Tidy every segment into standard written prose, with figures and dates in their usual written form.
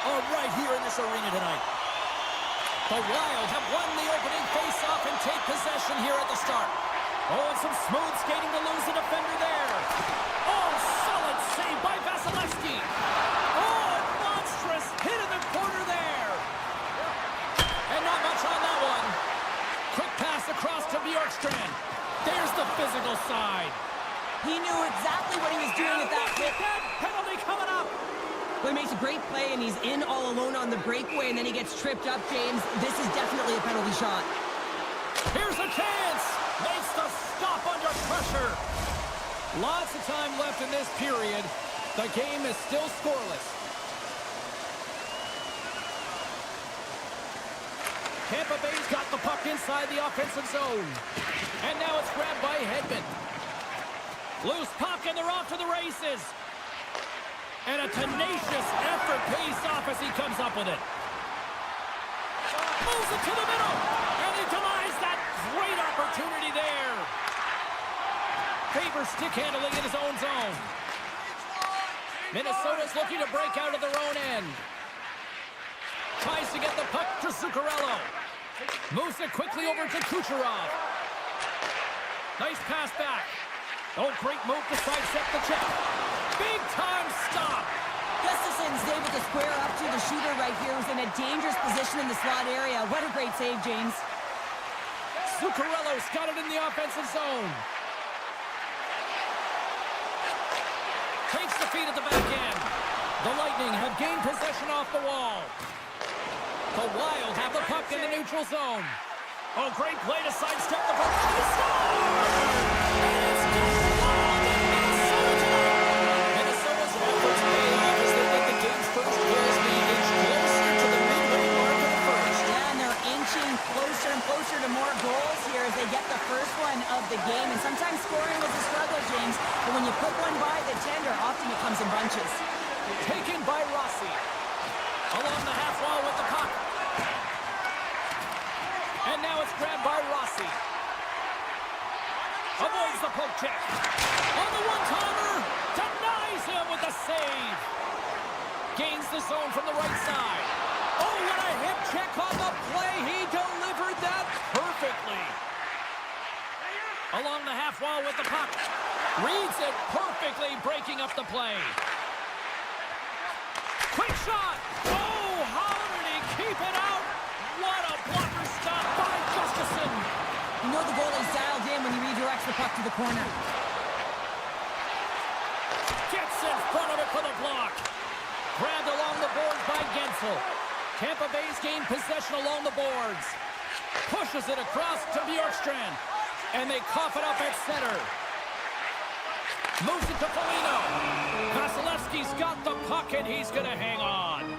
are right here in this arena tonight. The Wild have won the opening face-off and take possession here at the start. Oh, and some smooth skating to lose the defender there. Oh, solid save by Vasilevsky. Oh, monstrous hit in the corner there. And not much on that one. Quick pass across to Bjorkstrand. There's the physical side. He knew exactly what he was doing at that hit. Penalty coming up. Well, he makes a great play, and he's in all alone on the breakaway, and then he gets tripped up, James. This is definitely a penalty shot. Here's a chance. Makes the stop under pressure. Lots of time left in this period. The game is still scoreless. Tampa Bay's got the puck inside the offensive zone. And now it's grabbed by Hedman. Loose puck, and they're off to the races. And a tenacious effort pays off as he comes up with it. Moves it to the middle. And he denies that great opportunity there. Favors stick handling in his own zone. Minnesota's looking to break out of their own end. Tries to get the puck to Zuccarello. Moves it quickly over to Kucherov. Nice pass back. Oh, great move to sidestep the check. Big time stop. Gustafson's able to square up to the shooter right here, who's in a dangerous position in the slot area. What a great save, James. Zuccarello's got it in the offensive zone. Takes the feed at the back end. The Lightning have gained possession off the wall. The Wild have the puck in the neutral zone. Oh, great play to sidestep the puck. He scores! And it's gone wild in Minnesota tonight. Minnesota's efforts pay off as they get the game's first kills being inched closer to the midway mark of the first. Yeah, and they're inching closer and closer to more goals here as they get the first one of the game. And sometimes scoring was a struggle, James. But when you put one by the tender, often it comes in bunches. Taken by Rossi. Along the half wall with the puck. And now it's grabbed by Rossi. Avoids the poke check. On the one-timer. Denies him with the save. Gains the zone from the right side. Oh, what a hip check on the play. He delivered that perfectly. Along the half wall with the puck. Reads it perfectly, breaking up the play. Quick shot. Oh, how did he keep it out? What a blocker stop by Gustafson. You know the goalie's dialed in when he redirects the puck to the corner. Gets in front of it for the block. Grabbed along the boards by Gensel. Tampa Bay's gained possession along the boards. Pushes it across to Bjorkstrand. And they cough it up at center. Moves it to Foligno. Vasilevsky's got the puck and he's going to hang on.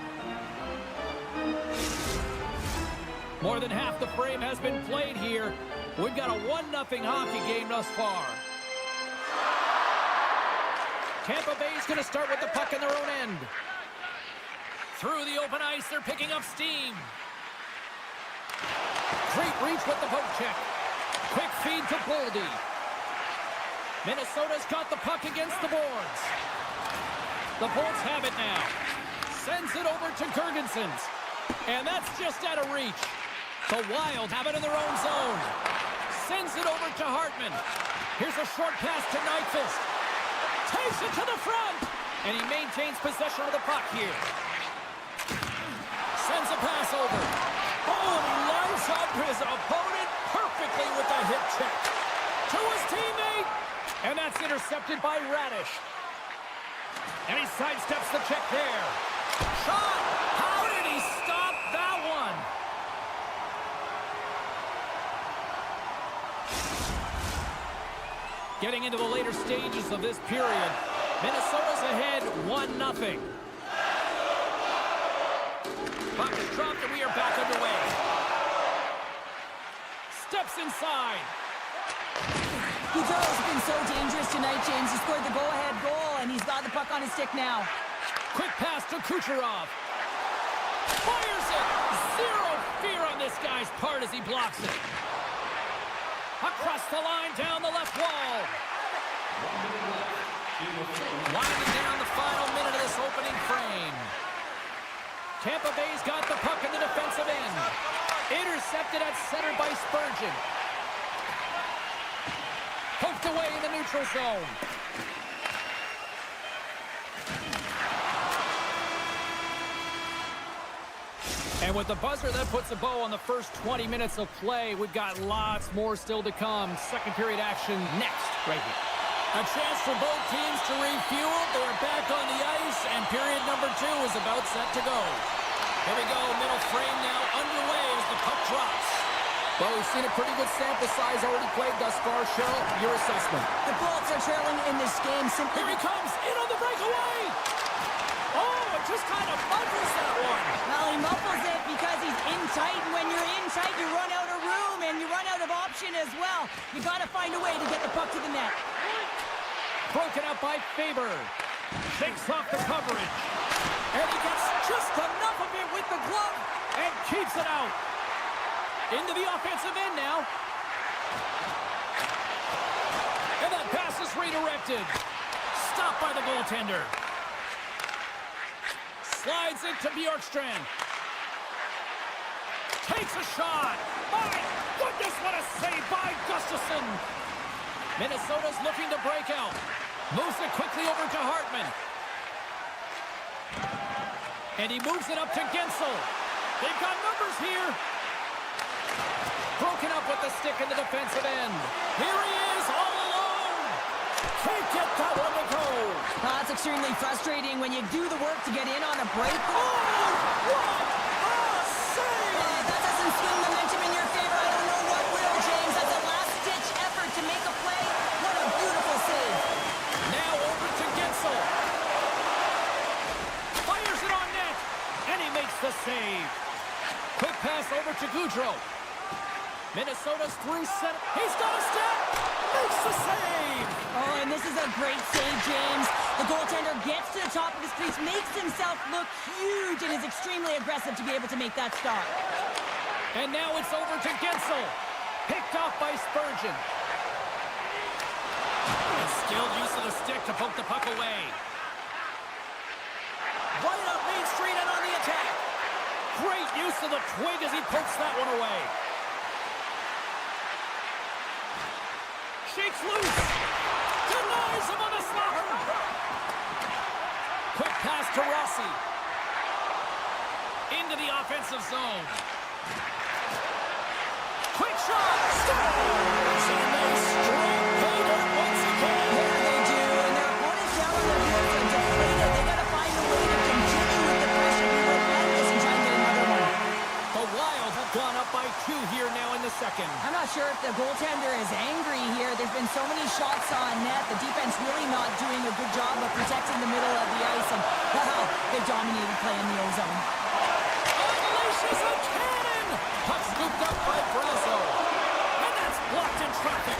More than half the frame has been played here. We've got a 1-0 hockey game thus far. Tampa Bay's going to start with the puck in their own end. Through the open ice, they're picking up steam. Great reach with the poke check. Quick feed to Boldy. Minnesota's got the puck against the boards. The Bolts have it now. Sends it over to Girgensons. And that's just out of reach. The Wild have it in their own zone. Sends it over to Hartman. Here's a short pass to Nyquist. Takes it to the front. And he maintains possession of the puck here. Sends a pass over. Oh, and he lines up his opponent perfectly with the hip check. To his teammate. And that's intercepted by Radish. And he sidesteps the check there. Shot! How did he stop that one? Getting into the later stages of this period, Minnesota's ahead 1-0. Puck is dropped and we are back underway. Steps inside. Gaudreau's been so dangerous tonight, James. He scored the go-ahead goal, and he's got the puck on his stick now. Quick pass to Kucherov. Fires it! Zero fear on this guy's part as he blocks it. Across the line, down the left wall. Winding down the final minute of this opening frame. Tampa Bay's got the puck in the defensive end. Intercepted at center by Spurgeon. Poked away in the neutral zone. And with the buzzer, that puts a bow on the first 20 minutes of play. We've got lots more still to come. Second period action next, right here. A chance for both teams to refuel. They're back on the ice, and period number 2 is about set to go. Here we go, middle frame now underway as the puck drops. Well, we've seen a pretty good sample size already played thus far. Cheryl, your assessment. The Bolts are trailing in this game simply. Here he comes, in on the breakaway! Oh, it just kind of muffles that one. Well, he muffles it because he's in tight, and when you're in tight, you run out of room, and you run out of option as well. You got to find a way to get the puck to the net. Broken up by Faber. Shakes off the coverage. And he gets just enough of it with the glove. And keeps it out. Into the offensive end now. And that pass is redirected. Stopped by the goaltender. Slides it to Bjorkstrand. Takes a shot. My goodness, what a save by Gustafsson. Minnesota's looking to break out. Moves it quickly over to Hartman. And he moves it up to Gensel. They've got numbers here. Broken up with the stick in the defensive end. Here he is, all alone. Can't get that one to go. That's extremely frustrating when you do the work to get in on a break. Oh, what a save! That doesn't swing momentum in your favor. I don't know what will, James. That's a last-ditch effort to make a play. What a beautiful save. Now over to Gensel. Fires it on net. And he makes the save. Quick pass over to Goudreau. Minnesota's through center. He's got a step. Makes the save. Oh, and this is a great save, James. The goaltender gets to the top of his crease, makes himself look huge, and is extremely aggressive to be able to make that stop. And now it's over to Gensel. Picked off by Spurgeon. And skilled use of the stick to poke the puck away. Right up Main Street and on the attack. Great use of the twig as he pokes that one away. Shakes loose. Denies him on the slaughter. Quick pass to Rossi. Into the offensive zone. Quick shot. Scores! And they strike pay dirt once again. Yeah, they do, and their opponents down on their heels are deflated. They got to find a way to continue with the pressure, be relentless, and try and get another one. The Wild have gone up by 2 here now in the second. I'm not sure if the goaltender is angry here. There's been so many shots on net. The defense really not doing a good job of protecting the middle of the ice. And, wow, they dominated play in the O-zone. Unleashes a cannon. Puck scooped up by Brasso. And that's blocked in traffic.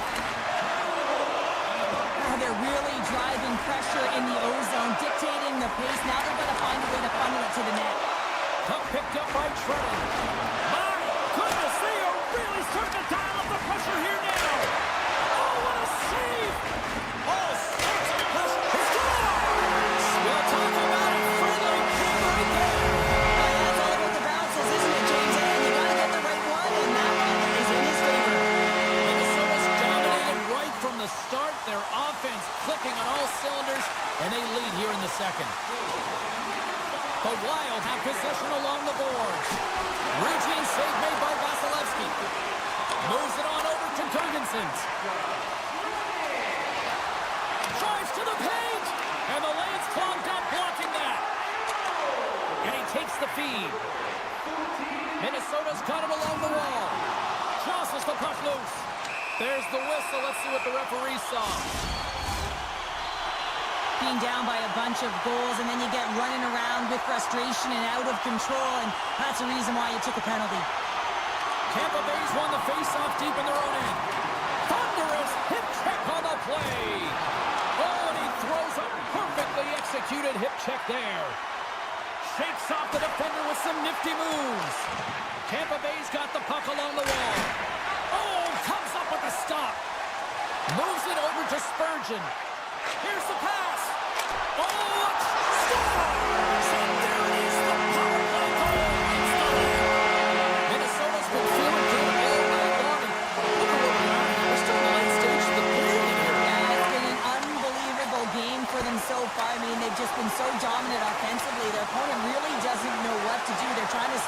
They're really driving pressure in the O-zone, dictating the pace. Now they've got to find a way to funnel it to the net. Puck picked up by Trenton. My goodness, they are really starting to dial up the pressure here now. Oh, what a save. Oh, starts the pressure. He scores! We'll talk about it further right there. That's all about the bounces, isn't it, James? And you got to get the right one, and that one is in his favor. Minnesota's dominated right from the start. Their offense clicking on all cylinders, and they lead here in the second. The Wild have possession along the boards. Routine save made by Vasilevsky. Moves it on over to Jorgensen. Drives to the paint. And the lane's clogged up, blocking that. And he takes the feed. Minnesota's got it along the wall. Jostles the puck loose. There's the whistle. Let's see what the referee saw. Being down by a bunch of goals, and then you get running around with frustration and out of control, and that's the reason why you took a penalty. Tampa Bay's won the face-off deep in their own end. Thunderous hip check on the play. Oh, and he throws a perfectly executed hip check there. Shakes off the defender with some nifty moves. Tampa Bay's got the puck along the wall. Oh, comes up with a stop. Moves it over to Spurgeon. Here's the pass. Oh, scores! And there it is, the power play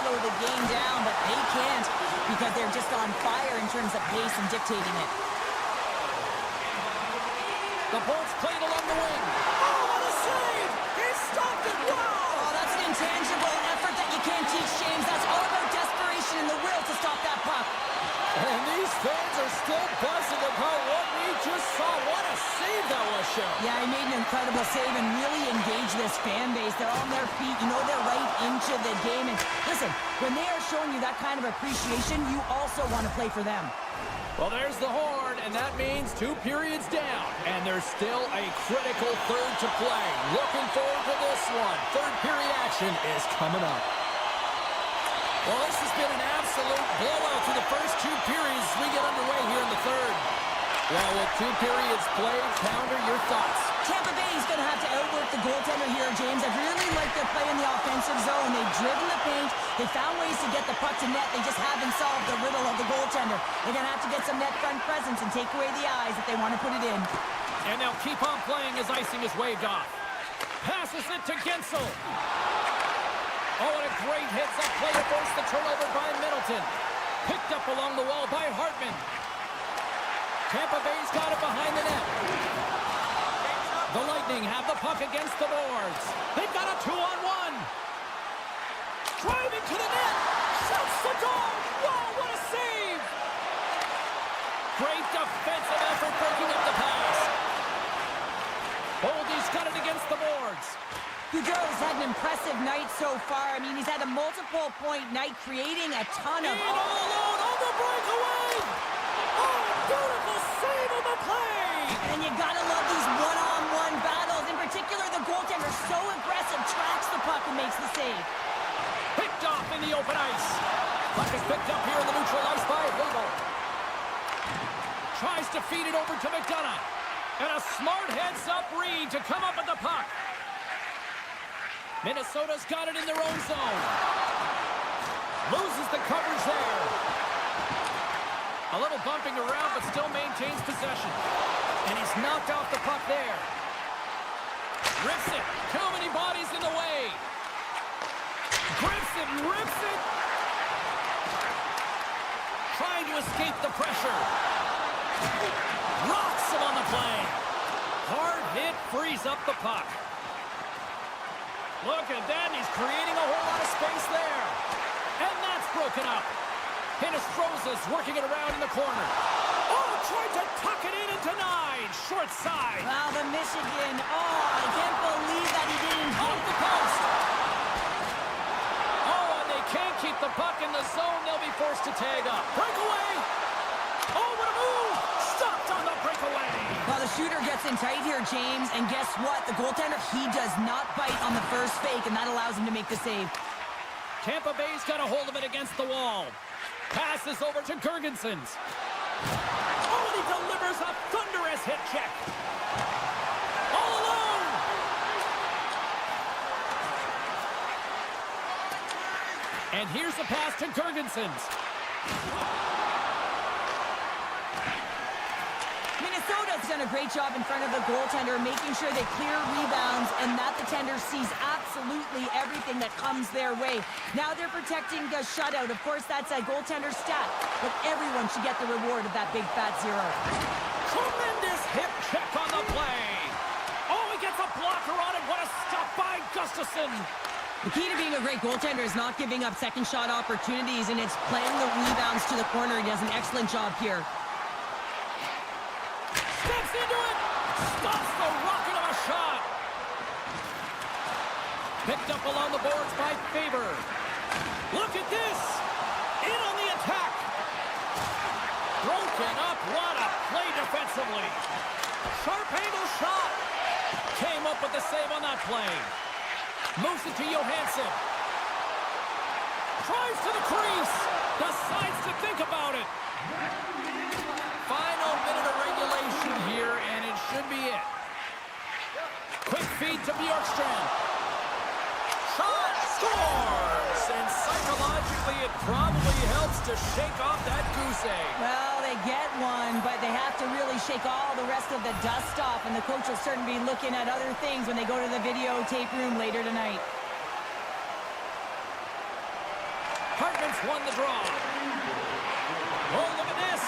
slow the game down, but they can't because they're just on fire in terms of pace and dictating it. The Bolts played along the wing. Oh, what a save! He stopped it! Wow! Oh, that's an intangible effort that you can't teach, James. That's all about desperation and the will to stop that puck. And these fans are still buzzing about what we just saw. What a save that was, Shell. Yeah, he made an incredible save and really engaged this fan base. They're on their feet. You know they're right into the game. And listen, when they are showing you that kind of appreciation, you also want to play for them. Well, there's the horn, and that means 2 periods down. And there's still a critical third to play. Looking forward to this one. Third period action is coming up. Well, this has been an absolute blowout through the first 2 periods as we get underway here in the third. Well, with 2 periods played, Pounder, your thoughts? Tampa Bay is going to have to outwork the goaltender here, James. I really like their play in the offensive zone. They've driven the paint. They found ways to get the puck to net. They just haven't solved the riddle of the goaltender. They're going to have to get some net front presence and take away the eyes if they want to put it in. And they'll keep on playing as icing is waved off. Passes it to Gensel. Oh, and a great hits-up play to force the turnover by Middleton. Picked up along the wall by Hartman. Tampa Bay's got it behind the net. The Lightning have the puck against the boards. They've got a 2-on-1. Driving to the net. Shoots the goal. Wow, what a save. Great defensive effort breaking up the pass. Boldy's got it against the boards. Gaudreau's had an impressive night so far. I mean, he's had a multiple-point night, creating a ton of... And all alone on the breakaway! Oh, beautiful save of the play! And you gotta love these one-on-one battles. In particular, the goaltender so aggressive, tracks the puck and makes the save. Picked off in the open ice. Puck is picked up here in the neutral ice by Hagel. Tries to feed it over to McDonough. And a smart heads-up read to come up with the puck. Minnesota's got it in their own zone. Loses the coverage there. A little bumping around, but still maintains possession. And he's knocked off the puck there. Rips it. Too many bodies in the way. Grips it, rips it. Trying to escape the pressure. Rocks him on the play. Hard hit frees up the puck. Look at that, he's creating a whole lot of space there. And that's broken up. Hinostroza's working it around in the corner. Oh, tried to tuck it in and denied. Short side. Wow, the Michigan. Oh, I can't believe that he didn't hit Off the post. Oh, and they can't keep the puck in the zone. They'll be forced to tag up. Breakaway. Oh, what a move. Stopped on the breakaway. Well, the shooter gets in tight here, James, and guess what? The goaltender, he does not bite on the first fake, and that allows him to make the save. Tampa Bay's got a hold of it against the wall. Passes over to Gergensons. Oh, and he delivers a thunderous hit check. All alone. And here's the pass to Gergensons. Minnesota's done a great job in front of the goaltender, making sure they clear rebounds and that the tender sees absolutely everything that comes their way. Now they're protecting the shutout. Of course, that's a goaltender stat, but everyone should get the reward of that big fat zero. Tremendous hip check on the play. Oh, he gets a blocker on it. What a stop by Gustafsson. The key to being a great goaltender is not giving up second shot opportunities, and it's playing the rebounds to the corner. He does an excellent job here. Steps into it. Stops the rocket of a shot. Picked up along the boards by Faber. Look at this. In on the attack. Broken up. What a play defensively. Sharp angle shot. Came up with the save on that play. Moves it to Johansson. Tries to the crease. Decides to think about it. Final minute of regulation here, and it should be it. Quick feed to Bjorkstrand. Shot scores! And psychologically, it probably helps to shake off that goose egg. Well, they get one, but they have to really shake all the rest of the dust off, and the coach will certainly be looking at other things when they go to the videotape room later tonight. Hartman's won the draw. Oh, look at this.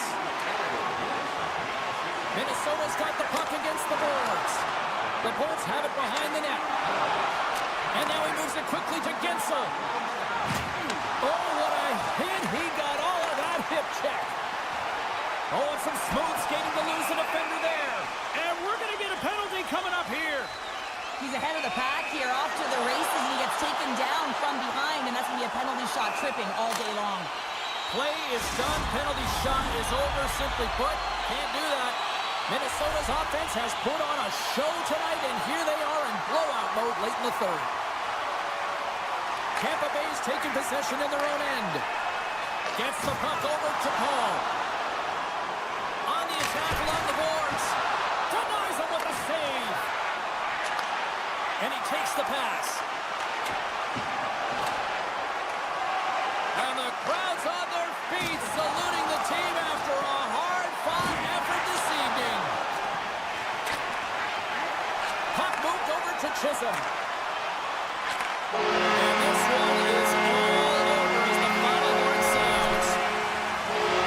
Minnesota's got the puck against the boards. The Bolts have it behind the net. And now he moves it quickly to Gensel. Oh, what a hit. He got all of that hip check. Oh, and some smooth skating to lose a defender there. And we're going to get a penalty coming up here. He's ahead of the pack here, off to the races, and he gets taken down from behind, and that's going to be a penalty shot, tripping all day long. Play is done. Penalty shot is over, simply put. Can't do that. Minnesota's offense has put on a show tonight, and here they are in blowout mode late in the third. Tampa Bay's taking possession in their own end. Gets the puck over to Paul. On the attack along the boards. Denies him with a save. And he takes the pass. And the crowd's on their feet, saluting the team after a hard-fought effort this evening. Puck moved over to Chisholm. And this one is all over as the final horn sounds.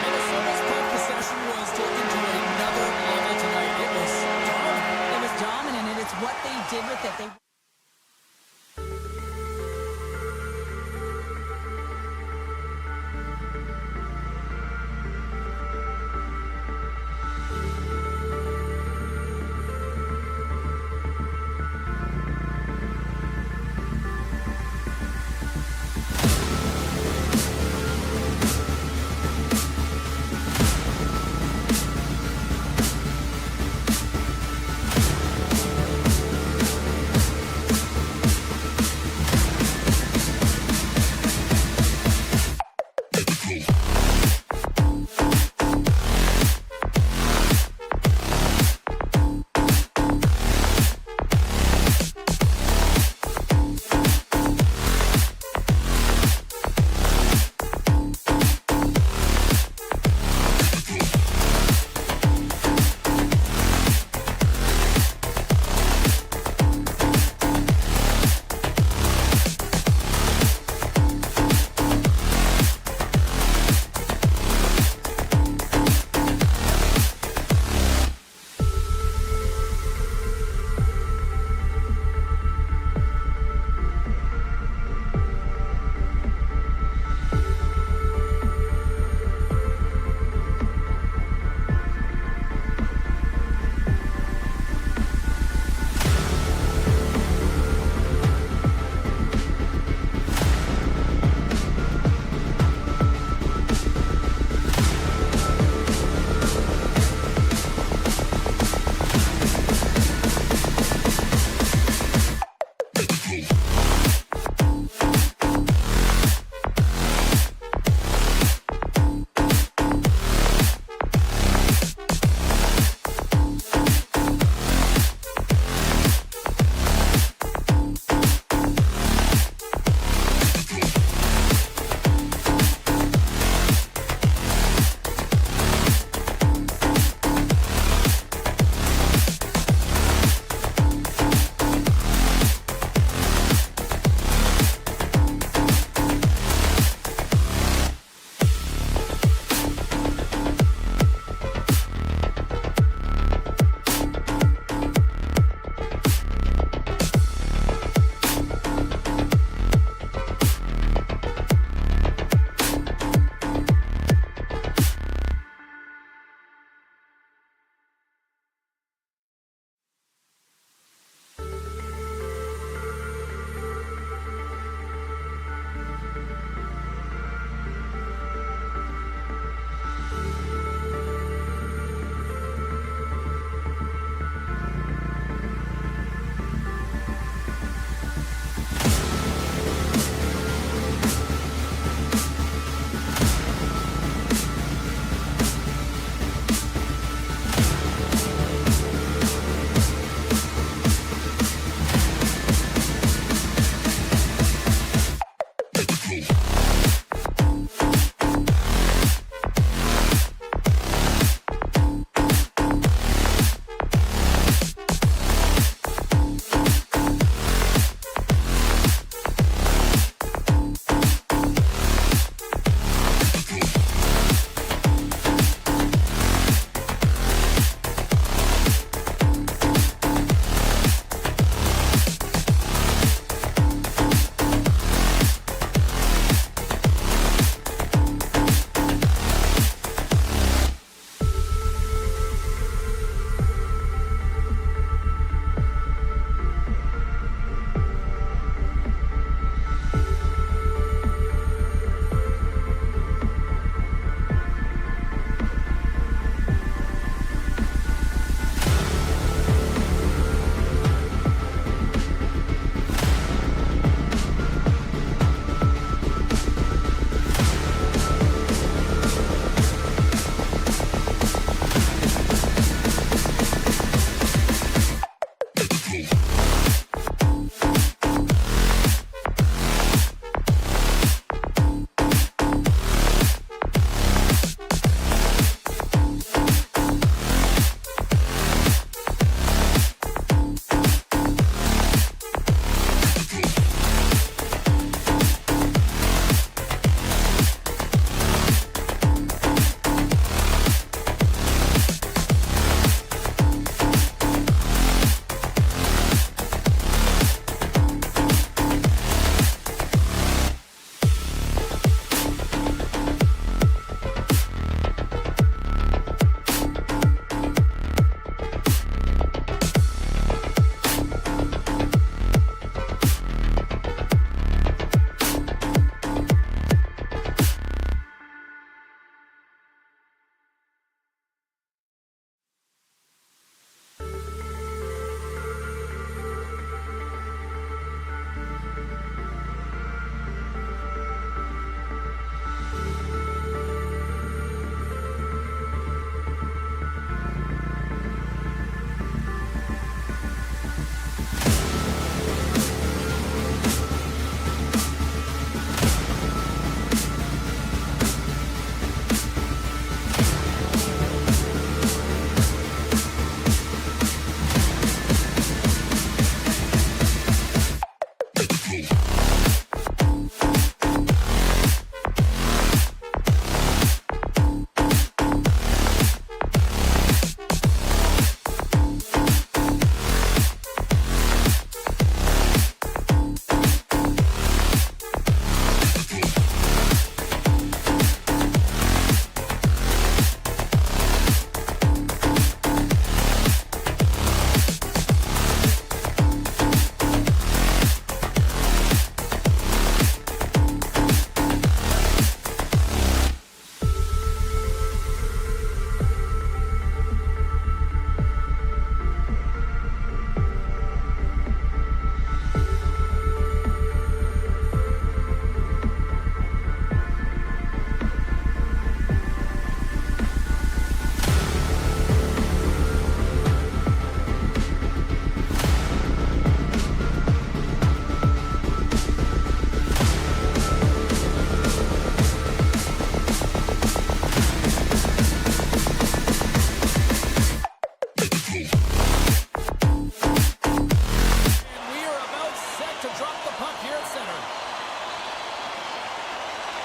Minnesota's puck possession was taken to another level tonight. It was dominant. It was dominant, and it's what they did with it. They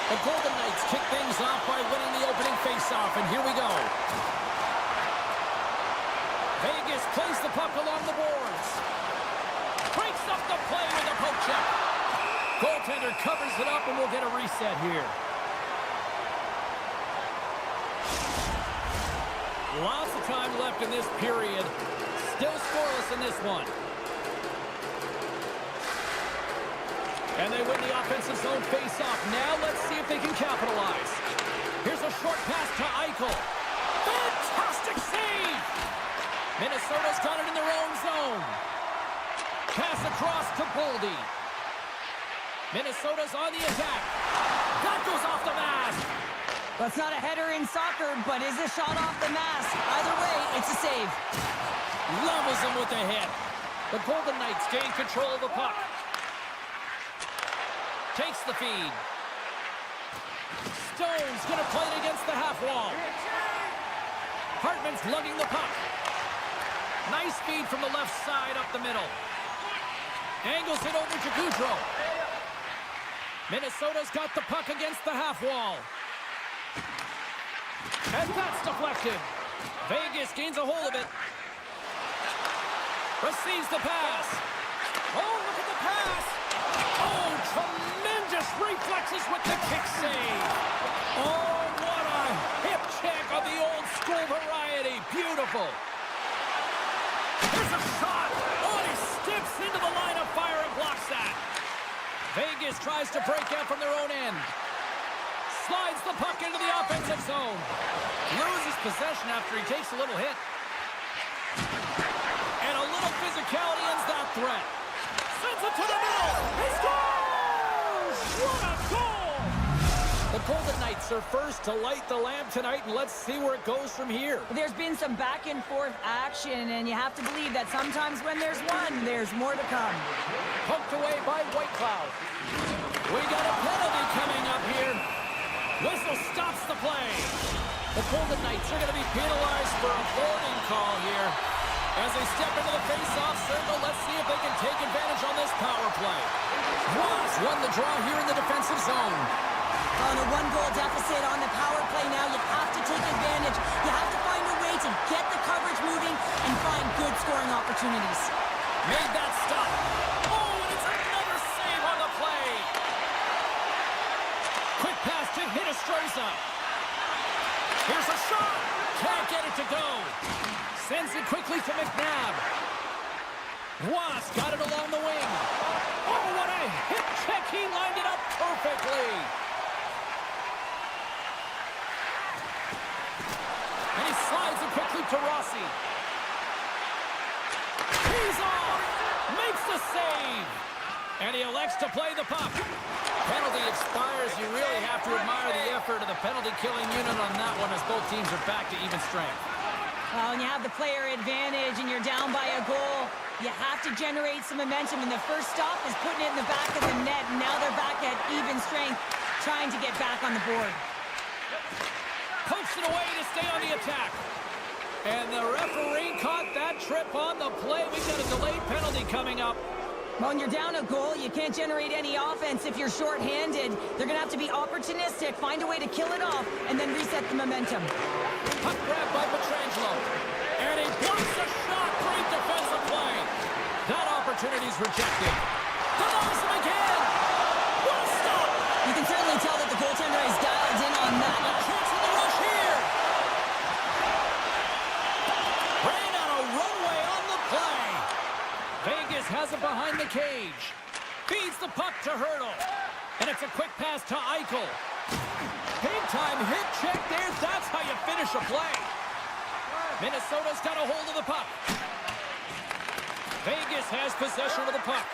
The Golden Knights kick things off by winning the opening faceoff, and here we go. Vegas plays the puck along the boards. Breaks up the play with a poke check. Goaltender covers it up, and we'll get a reset here. Lots of time left in this period. Still scoreless in this one. And they win the offensive zone face-off. Now let's see if they can capitalize. Here's a short pass to Eichel. Fantastic save! Minnesota's got it in their own zone. Pass across to Boldy. Minnesota's on the attack. That goes off the mask. Well, it's not a header in soccer, but is a shot off the mask. Either way, it's a save. Levels him with the hit. The Golden Knights gain control of the puck. Takes the feed. Stone's going to play it against the half wall. Hartman's lugging the puck. Nice feed from the left side up the middle. Angles it over to Gaudreau. Minnesota's got the puck against the half wall. And that's deflected. Vegas gains a hold of it. Receives the pass. Oh, look at the pass. Oh, tremendous reflexes with the kick save. Oh, what a hip check of the old school variety. Beautiful. There's a shot. Oh, he steps into the line of fire and blocks that. Vegas tries to break out from their own end. Slides the puck into the offensive zone. Loses possession after he takes a little hit. And a little physicality ends that threat. Sends it to the middle. He scores! What a goal! The Golden Knights are first to light the lamp tonight, and let's see where it goes from here. There's been some back and forth action, and you have to believe that sometimes when there's one, there's more to come. Poked away by White Cloud. We got a penalty coming up here. Whistle stops the play. The Golden Knights are going to be penalized for a holding call here. As they step into the face-off circle, let's see if they can take advantage on this power play. Ross won the draw here in the defensive zone. On a one-goal deficit on the power play now, you have to take advantage. You have to find a way to get the coverage moving and find good scoring opportunities. Made that stop. Oh, and it's another save on the play. Quick pass to Hinostroza. Here's a shot. Can't get it to go. Sends it quickly to McNabb. Ross got it along the wing. Oh, what a hip check. He lined it up perfectly. And he slides it quickly to Rossi. He's off. Makes the save. And he elects to play the puck. Penalty expires. You really have to admire the effort of the penalty-killing unit on that one as both teams are back to even strength. Well, when you have the player advantage and you're down by a goal, you have to generate some momentum. And the first stop is putting it in the back of the net. And now they're back at even strength, trying to get back on the board. Pokes it away to stay on the attack. And the referee caught that trip on the play. We've got a delayed penalty coming up. Well, when you're down a goal, you can't generate any offense if you're shorthanded. They're going to have to be opportunistic, find a way to kill it off, and then reset the momentum. Puck grab by Pietrangelo. And he blocks a shot. Great defensive play. That opportunity's rejected. Denies him again. What a stop. You can certainly tell that the goaltender is dialed in on that. A chance in the rush here. Ran out a runway on the play. Vegas has it behind the cage. Feeds the puck to Hurdle. And it's a quick pass to Eichel. Big-time hit check there. That's how you finish a play. Minnesota's got a hold of the puck. Vegas has possession of the puck.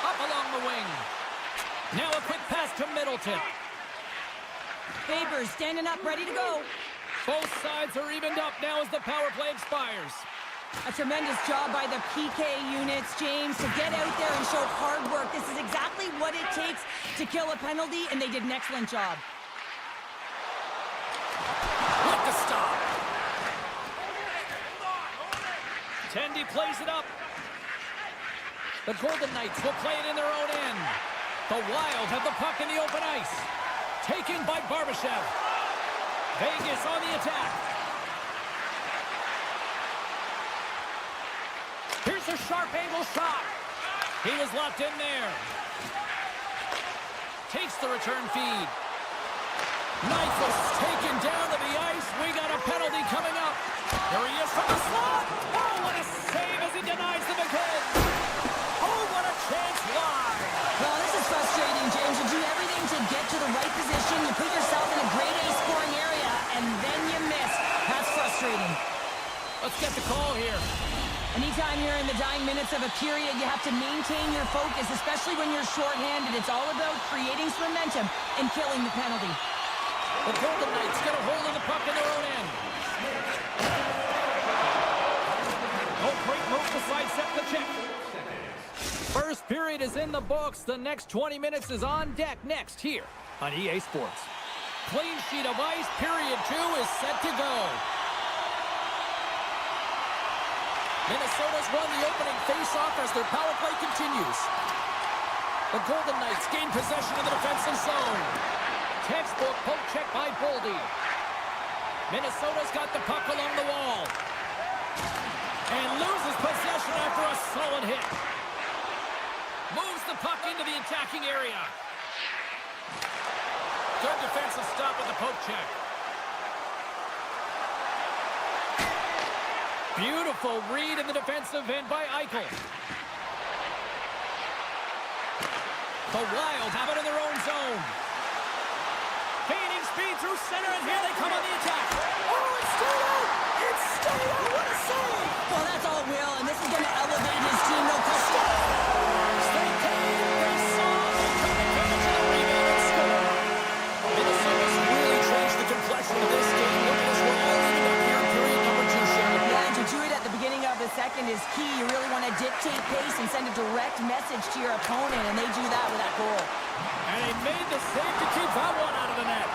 Up along the wing. Now a quick pass to Middleton. Faber standing up, ready to go. Both sides are evened up now as the power play expires. A tremendous job by the PK units, James, to get out there and show hard work. This is exactly what it takes to kill a penalty, and they did an excellent job. What the stop. Tendy plays it up. The Golden Knights will play it in their own end. The Wild have the puck in the open ice. Taken by Barbashev. Vegas on the attack. Here's a sharp angle shot. He was locked in there. Takes the return feed. Knight was taken down to the ice. We got a penalty coming up. Here he is from the slot. Oh, what a save as he denies the McKinn. Oh, what a chance live. Well, this is frustrating, James. You do everything to get to the right position. You put yourself in a grade A scoring area, and then you miss. That's frustrating. Let's get the call here. Anytime you're in the dying minutes of a period, you have to maintain your focus, especially when you're shorthanded. It's all about creating some momentum and killing the penalty. The Golden Knights get a hold of the puck in their own end. Oh, great move to sidestep the check. First period is in the books. The next 20 minutes is on deck next here on EA Sports. Clean sheet of ice. Period 2 is set to go. Minnesota's won the opening face-off as their power play continues. The Golden Knights gain possession of the defensive zone. Textbook poke check by Boldy. Minnesota's got the puck along the wall. And loses possession after a solid hit. Moves the puck into the attacking area. Good defensive stop with the poke check. Beautiful read in the defensive end by Eichel. The Wild have it in their own zone. Gaining speed through center, and here they come on the attack. Oh, it's stayed out! It's stayed out! What a save! Well, that's all Will, and this is going to elevate his team. No question. They came, they saw, they took advantage of the rebound and scored. Minnesota's really changed the complexion of this game. Look at this, we're all ending up here in period number 2, Shannon. Yeah, and to do it at the beginning of the second is key. You really want to dictate pace and send a direct message to your opponent, and they do that with that goal. And he made the save to keep that one out of the net.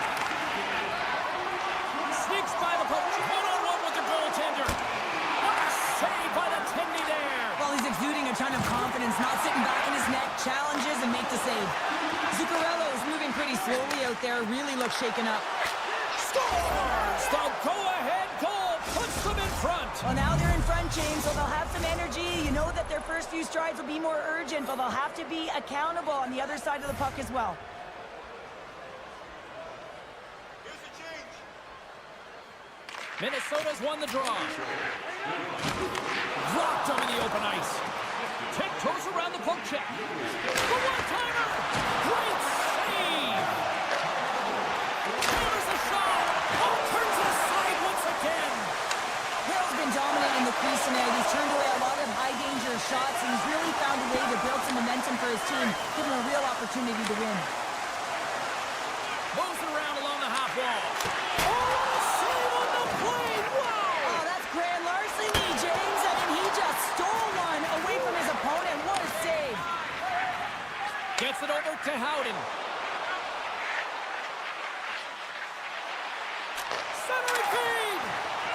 Sneaks by the post, one-on-one with the goaltender. What a save by the Tindy there. Well, he's exuding a ton of confidence, not sitting back in his net, challenges and make the save. Zuccarello is moving pretty slowly out there, really looks shaken up. Scores! The go-ahead goal puts them in front. Well, now they're in front, James, so they'll have some energy. You know that their first few strides will be more urgent, but they'll have to be accountable on the other side of the puck as well. Minnesota's won the draw. Dropped him in the open ice. Tiptoes around the poke check. The one-timer! Great save! Here's the shot! Oh, turns it aside once again! Hill's been dominant in the crease tonight. He's turned away a lot of high-danger shots, and he's really found a way to build some momentum for his team, give him a real opportunity to win. Moves it around along the half wall. Oh, save on the play! Wow! Oh, that's grand larceny, James. I mean, he just stole one away from his opponent. What a save. Gets it over to Howden. Centering feed!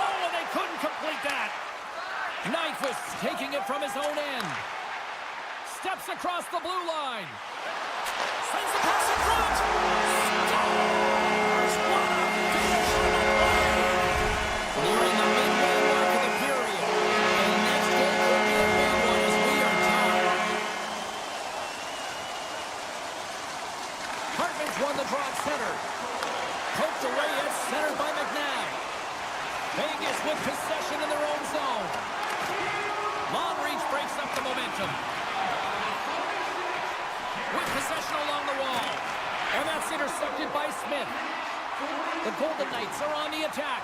Oh, and they couldn't complete that. Nyquist taking it from his own end. Steps across the blue line. Sends the pass in front. Scores! What a finish on the play! We're in the midway mark of the period. And the next goal could be a big one as we are tied. Hartman's won the draw at center. Poked away at center by McNabb. Vegas with possession in their own zone. Long reach breaks up the momentum. With possession along the wall. And that's intercepted by Smith. The Golden Knights are on the attack.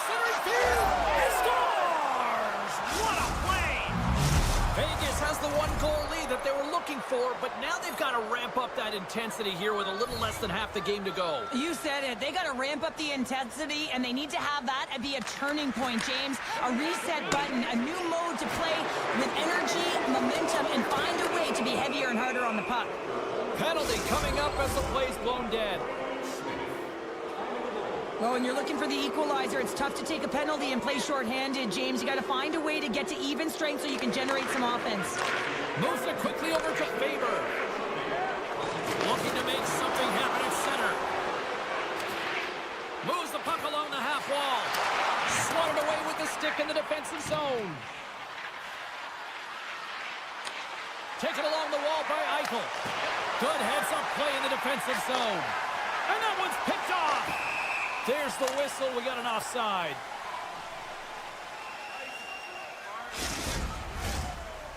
Center field! He scores! What a play! Vegas has the one-goal lead that they were looking for, but now they've got to ramp up that intensity here with a little less than half the game to go. You said it. They got to ramp up the intensity, and they need to have that be a turning point, James. A reset button, a new mode to play with energy, momentum, and find a way to be heavier and harder on the puck. Penalty coming up as the play's blown dead. Well, when you're looking for the equalizer, it's tough to take a penalty and play shorthanded, James. You got to find a way to get to even strength so you can generate some offense. Moves it quickly over to Faber. Looking to make something happen at center. Moves the puck along the half wall. Swatted away with the stick in the defensive zone. Taken along the wall by Eichel. Good heads-up play in the defensive zone. And that one's picked off. There's the whistle. We got an offside.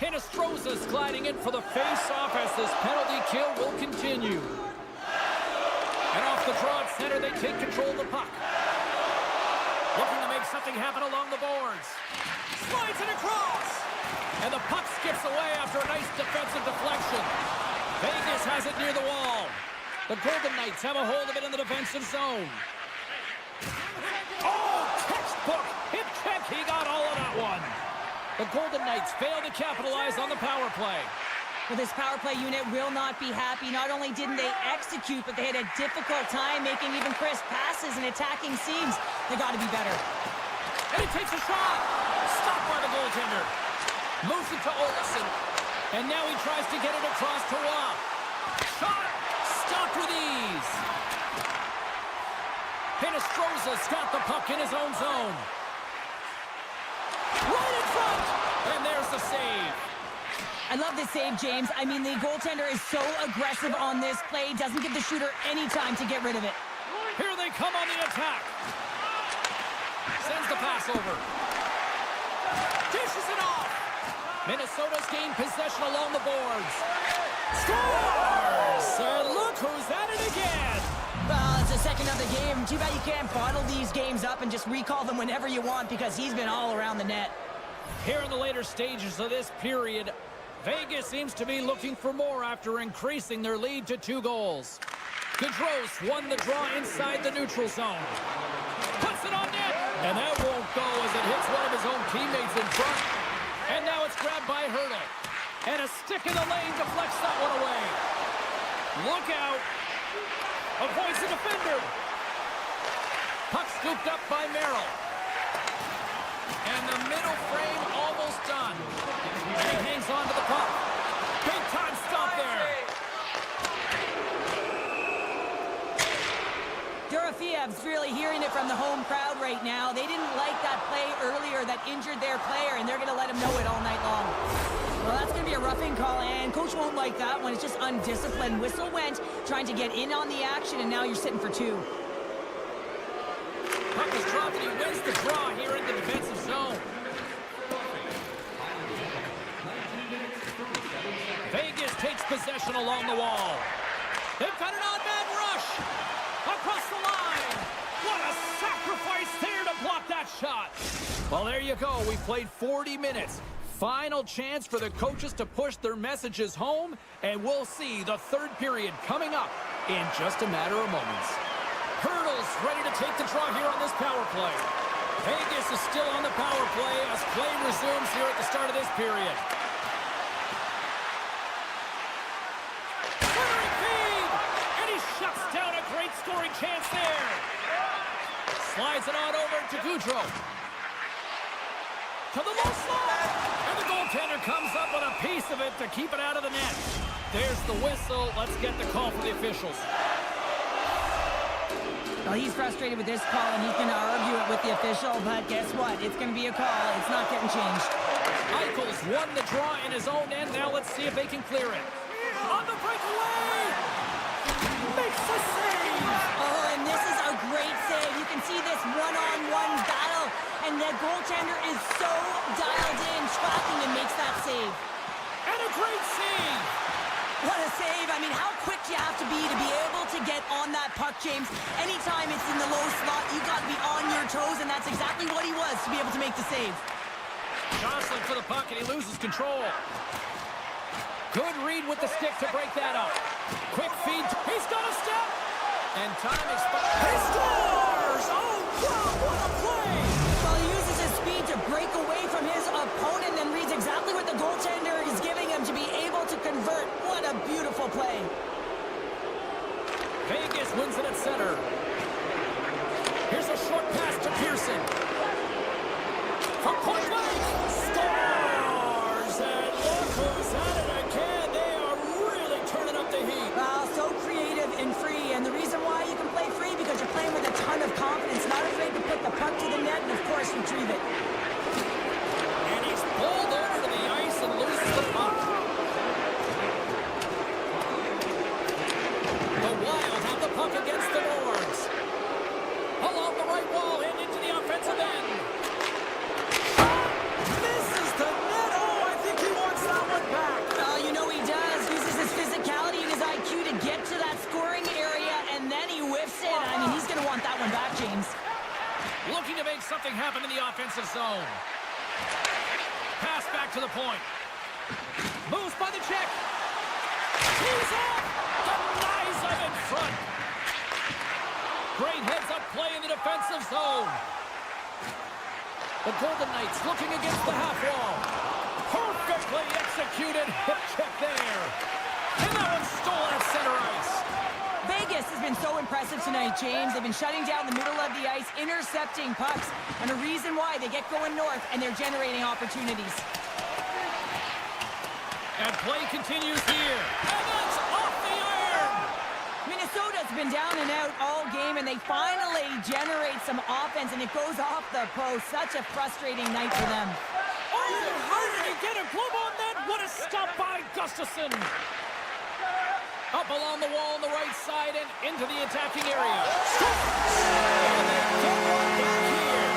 Hinostroza's gliding in for the face-off as this penalty kill will continue. And off the draw at center, they take control of the puck. Looking to make something happen along the boards. Slides it across. And the puck skips away after a nice defensive deflection. Vegas has it near the wall. The Golden Knights have a hold of it in the defensive zone. Oh, textbook hip check. He got all of that one. The Golden Knights failed to capitalize on the power play. Well, this power play unit will not be happy. Not only didn't they execute, but they had a difficult time making even crisp passes and attacking seams. They got to be better. And he takes a shot. Stopped by the goaltender. Moves it to Olsen. And now he tries to get it across to Roy. Shot. Stopped with ease. Hinostroza's got the puck in his own zone. Right in front. And there's the save. I love this save, James. I mean, the goaltender is so aggressive on this play. Doesn't give the shooter any time to get rid of it. Here they come on the attack. Sends the pass over. Dishes it off. Minnesota's gained possession along the boards. Scores! And look who's at it again. Well, it's the second of the game. Too bad you can't bottle these games up and just recall them whenever you want because he's been all around the net. Here in the later stages of this period, Vegas seems to be looking for more after increasing their lead to 2 goals. Gaudreau won the draw inside the neutral zone. Puts it on net, and that won't go as it hits one of his own teammates in front. And now it's grabbed by Hurdle. And a stick in the lane deflects that one away. Look out. Avoids the defender. Puck scooped up by Merrill. And the middle frame almost done. And he hangs on to the puck. Big time stop there. Dorofiev's really hearing it from the home crowd right now. They didn't like that play earlier that injured their player, and they're going to let him know it all night long. Well, that's going to be a roughing call, and coach won't like that one. It's just undisciplined. Whistle went, trying to get in on the action, and now you're sitting for 2. Puck is dropped, and he wins the draw here in the defensive zone. Vegas takes possession along the wall. They've got an odd-man rush. Across the line. What a sacrifice there to block that shot. Well, there you go. We played 40 minutes. Final chance for the coaches to push their messages home, and we'll see the third period coming up in just a matter of moments. Hurdle's ready to take the draw here on this power play. Vegas is still on the power play as play resumes here at the start of this period. Centering feed! And he shuts down a great scoring chance there. Slides it on over to Gaudreau. To the low slot! And the goaltender comes up with a piece of it to keep it out of the net. There's the whistle. Let's get the call from the officials. Well, he's frustrated with this call, and he's going to argue it with the official, but guess what? It's going to be a call. It's not getting changed. Eichel's won the draw in his own end. Now let's see if they can clear it. On the breakaway! Makes the save! Oh, and this is a great save. You can see this one-on-one battle, and the goaltender is so dialed in, tracking, and makes that save. And a great save! What a save. I mean, how quick you have to be able to get on that puck, James. Anytime it's in the low slot, you got to be on your toes, and that's exactly what he was to be able to make the save. Jostling for the puck, and he loses control. Good read with the stick to break that up. Quick feed. He's got a step. And time expires. He scores! Oh, wow, what a play! Well, he uses his speed to break away from his opponent and reads exactly what the goaltender is giving him to be able to convert. What a beautiful play. Vegas wins it at center. Here's a short pass to Pearson. From point blank. Scores! And look who's at it want that one back, James. Looking to make something happen in the offensive zone. Pass back to the point. Moves by the check. He's up. Denies him in front. Great heads-up play in the defensive zone. The Golden Knights looking against the half wall. Perfectly executed hip check there. And that one stole at center ice. Vegas has been so impressive tonight, James. They've been shutting down the middle of the ice, intercepting pucks, and a reason why they get going north, and they're generating opportunities. And play continues here. And that's off the iron. Minnesota's been down and out all game, and they finally generate some offense, and it goes off the post. Such a frustrating night for them. Oh, how did he get a glove on that? What a stop by Gustafsson. Up along the wall on the right side and into the attacking area. And they get one back here.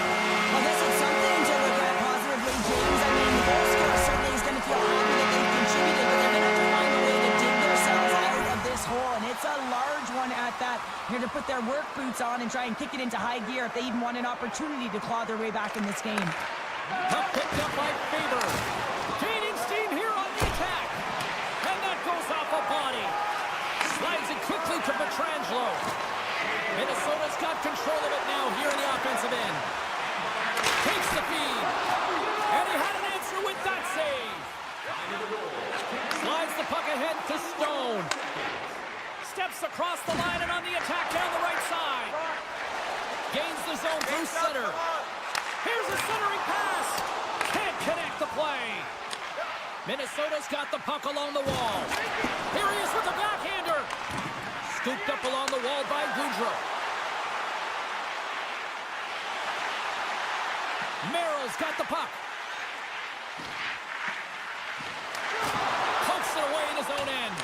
Well, this is something to look at positively, James. I mean, the goal scorer certainly is going to feel happy that they've contributed, but they're going to have to find a way to dig themselves out of this hole, and it's a large one at that. Here to put their work boots on and try and kick it into high gear if they even want an opportunity to claw their way back in this game. Puck picked up by Faber. Gaining steam here on the attack. And that goes off a body. Slides it quickly to Pietrangelo. Minnesota's got control of it now here in the offensive end. Takes the feed. And he had an answer with that save. Slides the puck ahead to Stone. Steps across the line and on the attack down the right side. Gains the zone through center. Here's a centering pass. Can't connect the play. Minnesota's got the puck along the wall. Here he is with the backhander. Scooped up along the wall by Goudreau. Merrill's got the puck. Pokes it away in his own end.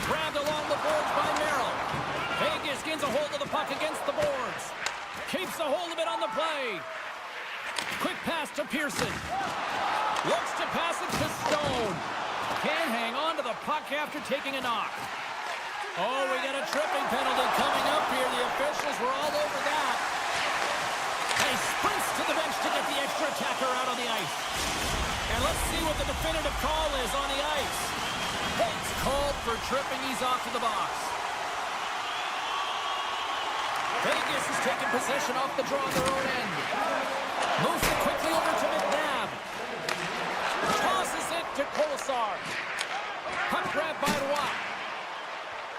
Grabbed along the boards by Merrill. Vegas gains a hold of the puck against the boards. Keeps a hold of it on the play. Quick pass to Pearson. Looks to pass it to Stone. Can't hang on to the puck after taking a knock. Oh, we got a tripping penalty coming up here. The officials were all over that. And he sprints to the bench to get the extra attacker out on the ice. And let's see what the definitive call is on the ice. It's called for tripping. He's off to the box. Vegas is taking possession off the draw on their own end. Moves it quickly over to McNabb. Tosses it to Kolesar. Puck grab by Roy.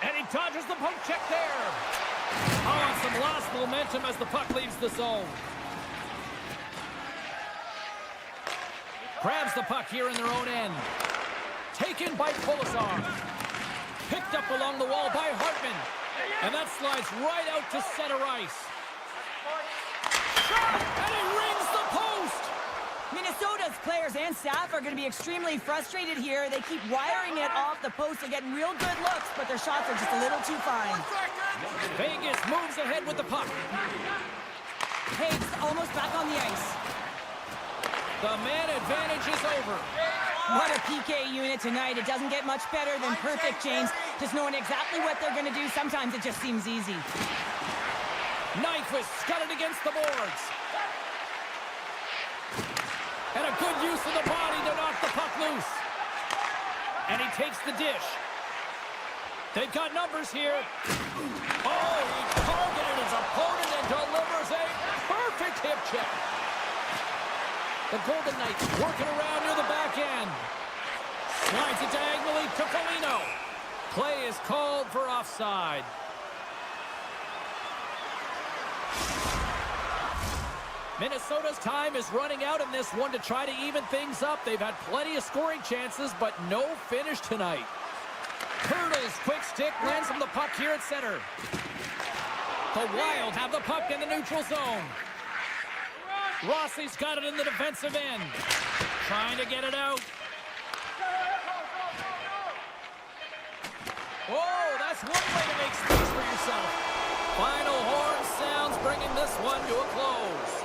And he dodges the poke check there. Oh, and some lost momentum as the puck leaves the zone. Grabs the puck here in their own end. Taken by Kolesar. Picked up along the wall by Hartman. And that slides right out to center ice. Shot! And he rings the post! Minnesota's players and staff are going to be extremely frustrated here. They keep wiring it off the post. They're getting real good looks, but their shots are just a little too fine. Vegas moves ahead with the puck. Hayes almost back on the ice. The man advantage is over. What a PK unit tonight. It doesn't get much better than perfect, James. Just knowing exactly what they're going to do, sometimes it just seems easy. Nyquist got it against the boards. And a good use of the body to knock the puck loose. And he takes the dish. They've got numbers here. Oh, he targeted his opponent and delivers a perfect hip check. The Golden Knights working around near the back end. Slides it diagonally to Foligno. Play is called for offside. Minnesota's time is running out in this one to try to even things up. They've had plenty of scoring chances, but no finish tonight. Hurdles, quick stick, lands from the puck here at center. The Wild have the puck in the neutral zone. Rossi's got it in the defensive end. Trying to get it out. Oh, that's one way to make space for yourself. Final horn sounds, bringing this one to a close.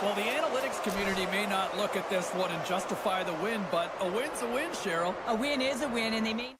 Well, the analytics community may not look at this one and justify the win, but a win's a win, Cheryl. A win is a win, and they may...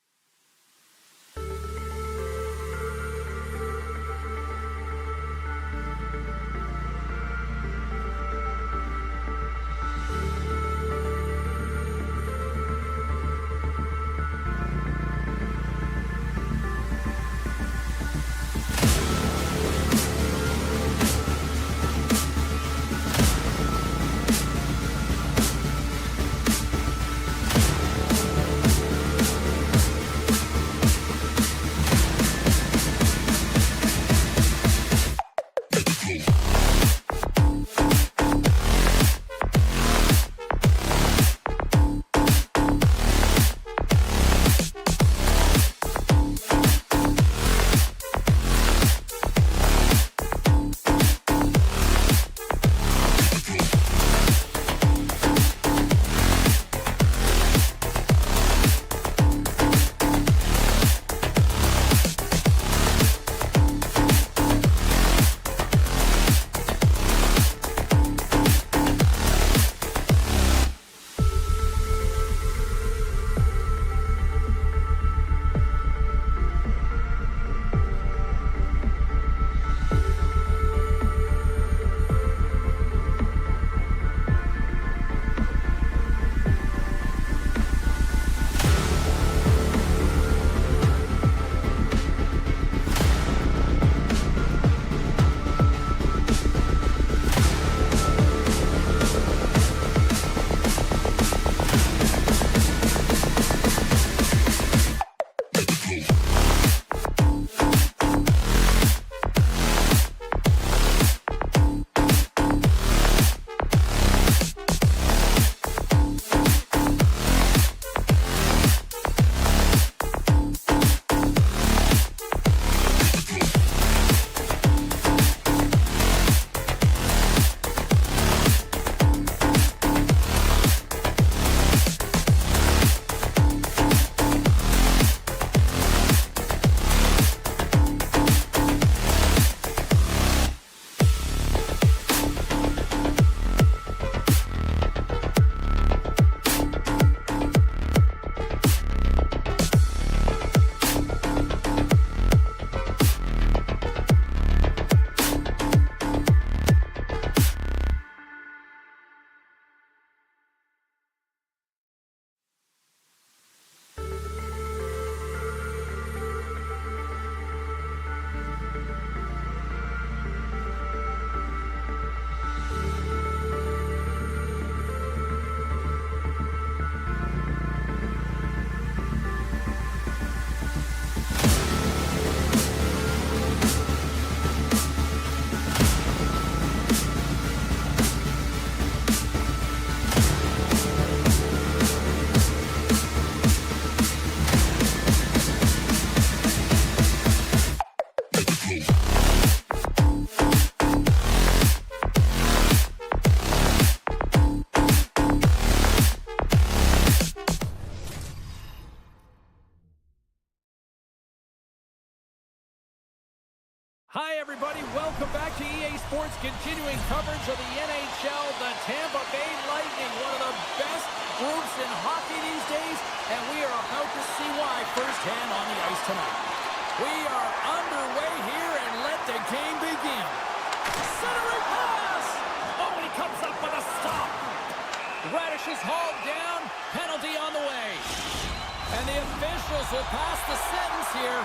Hi, everybody. Welcome back to EA Sports, continuing coverage of the NHL. The Tampa Bay Lightning, one of the best groups in hockey these days, and we are about to see why firsthand on the ice tonight. We are underway here, and let the game begin. Centering pass! Oh, and he comes up with a stop. Radish is hauled down. Penalty on the way. And the officials will pass the sentence here.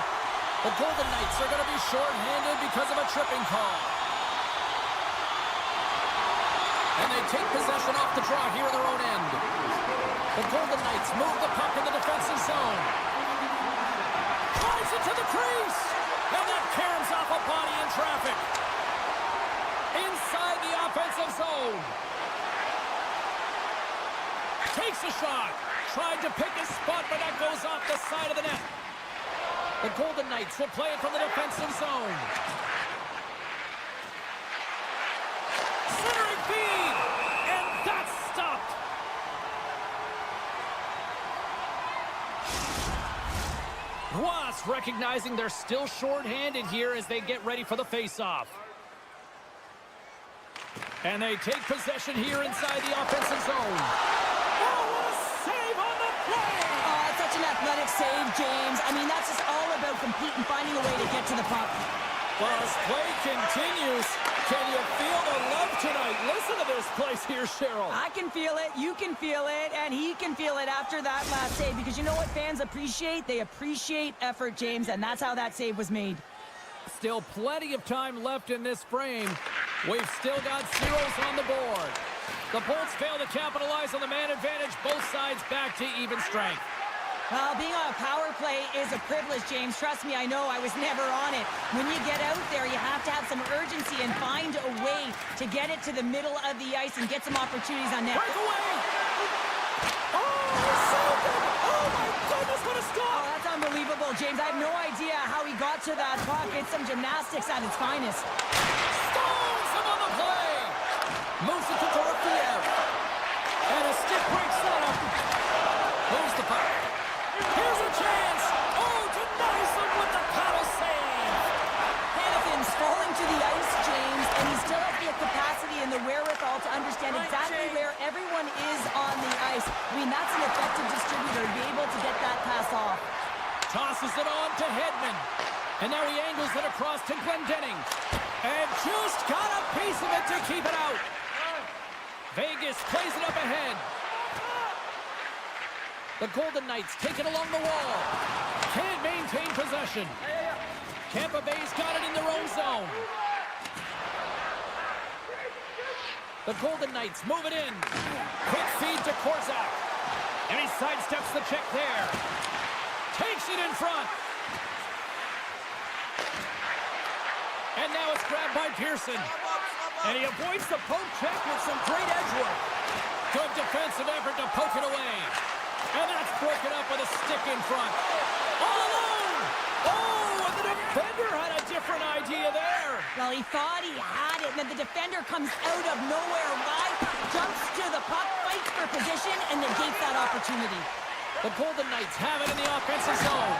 The Golden Knights are going to be shorthanded because of a tripping call. And they take possession off the draw here in their own end. The Golden Knights move the puck in the defensive zone. Drives it to the crease. And that caroms off a body in traffic. Inside the offensive zone. Takes a shot. Tried to pick his spot, but that goes off the side of the net. The Golden Knights will play it from the defensive zone. Centering feed! And that's stopped! Ross recognizing they're still shorthanded here as they get ready for the face-off. And they take possession here inside the offensive zone. Such an athletic save, James. I mean, that's just all about competing, finding a way to get to the puck. Well, as play continues, can you feel the love tonight? Listen to this place here, Cheryl. I can feel it, you can feel it, and he can feel it after that last save, because you know what fans appreciate? They appreciate effort, James, and that's how that save was made. Still plenty of time left in this frame. We've still got zeros on the board. The Bolts fail to capitalize on the man advantage. Both sides back to even strength. Well, being on a power play is a privilege, James. Trust me, I know. I was never on it. When you get out there, you have to have some urgency and find a way to get it to the middle of the ice and get some opportunities on net. Breakaway! Oh, so good! Oh, my goodness, what a stop! Oh, that's unbelievable, James. I have no idea how he got to that puck. It's some gymnastics at its finest. Stones him on the play! Moves it to Dorofiev. And a stick break setup. Moves the puck. Here's a chance! Oh, denies him with the paddle save! Hannifin's falling to the ice, James, and he still has the capacity and the wherewithal to understand exactly where everyone is on the ice. I mean, that's an effective distributor to be able to get that pass off. Tosses it on to Hedman. And now he angles it across to Glendening. And just got a piece of it to keep it out. Vegas plays it up ahead. The Golden Knights take it along the wall. Can't maintain possession. Tampa Bay's got it in their own zone. The Golden Knights move it in. Quick feed to Korzak. And he sidesteps the check there. Takes it in front. And now it's grabbed by Pearson. And he avoids the poke check with some great edge work. Good defensive effort to poke it away. And that's broken up with a stick in front. All alone! Oh, and the defender had a different idea there. Well, he thought he had it, and then the defender comes out of nowhere, right? Jumps to the puck, fights for position, and negates that opportunity. The Golden Knights have it in the offensive zone.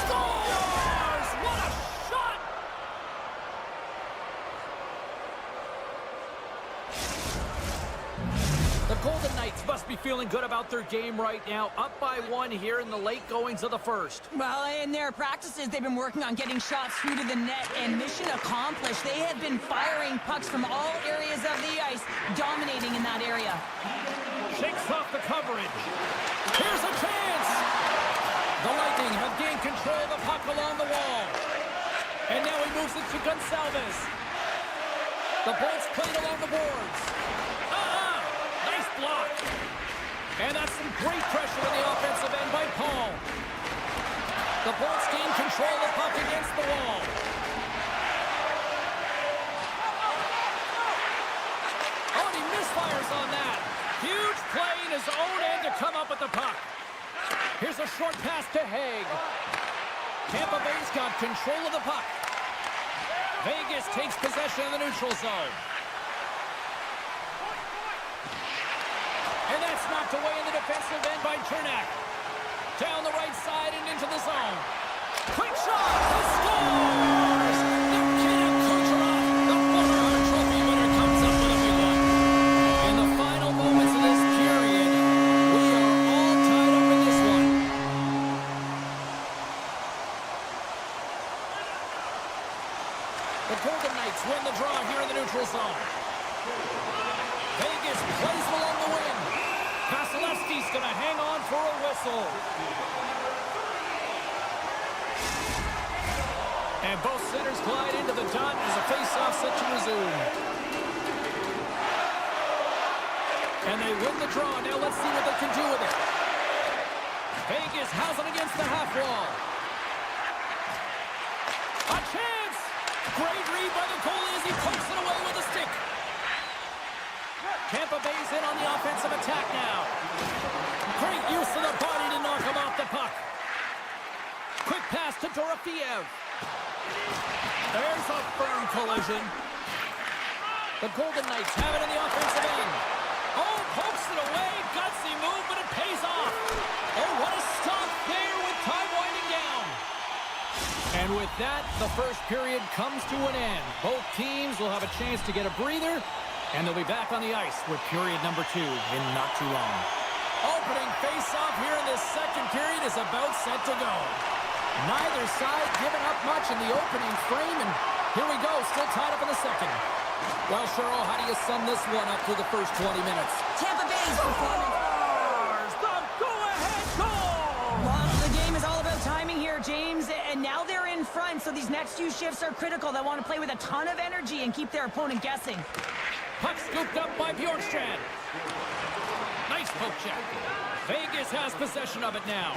Scores! What a shot! The Golden Knights must be feeling good about their game right now. Up by one here in the late goings of the first. Well, in their practices, they've been working on getting shots through to the net, and mission accomplished. They have been firing pucks from all areas of the ice, dominating in that area. Shakes off the coverage. Here's a chance! The Lightning have gained control of the puck along the wall. And now he moves it to Gonçalves. The Bolts played along the boards. Nice block. And that's some great pressure in the offensive end by Paul. The Bolts gain control of the puck against the wall. Oh, and he misfires on that. Huge play in his own end to come up with the puck. Here's a short pass to Haig. Tampa Bay's got control of the puck. Vegas takes possession of the neutral zone. And that's knocked away in the defensive end by Chernak. Down the right side and into the zone. Quick shot! He scores! The kid The Golden Knights win the draw here in the neutral zone. Vegas plays along the wing. Vasilevsky's going to hang on for a whistle. And both centers glide into the dot as a face-off set to resume. And they win the draw. Now let's see what they can do with it. Vegas has it against the half wall. A chance! Great read by the goalie as he pokes it away with a stick. Tampa Bay's in on the offensive attack now. Great use of the body to knock him off the puck. Quick pass to Dorofeev. There's a firm collision. The Golden Knights have it in the offensive end. Oh, pokes it away. Gutsy move, but it pays off. Oh, what a stop there with time winding down. And with that, the first period comes to an end. Both teams will have a chance to get a breather, and they'll be back on the ice with period number 2 in not too long. Opening face-off here in this second period is about set to go. Neither side giving up much in the opening frame, and here we go, still tied up in the second. Well, Cheryl, how do you sum this one up through the first 20 minutes? Tampa Bay's performance. The go-ahead goal! Well, the game is all about timing here, James, and now they're in front, so these next few shifts are critical. They want to play with a ton of energy and keep their opponent guessing. Puck scooped up by Bjorkstrand. Nice poke check. Vegas has possession of it now.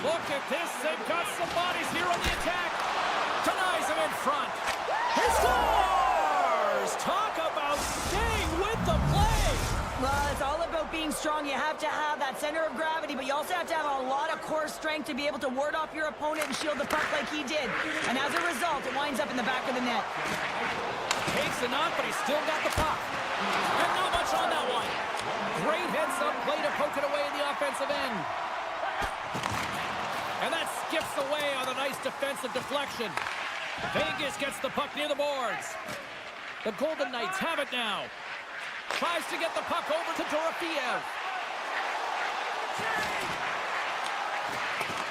Look at this. They've got some bodies here on the attack. Denies him in front. He scores! Talk about staying with the play. Well, it's all about being strong. You have to have that center of gravity, but you also have to have a lot of core strength to be able to ward off your opponent and shield the puck like he did. And as a result, it winds up in the back of the net. Takes a knock, but he's still got the puck. And not much on that one. Great heads-up play to poke it away in the offensive end. And that skips away on a nice defensive deflection. Vegas gets the puck near the boards. The Golden Knights have it now. Tries to get the puck over to Dorofeev.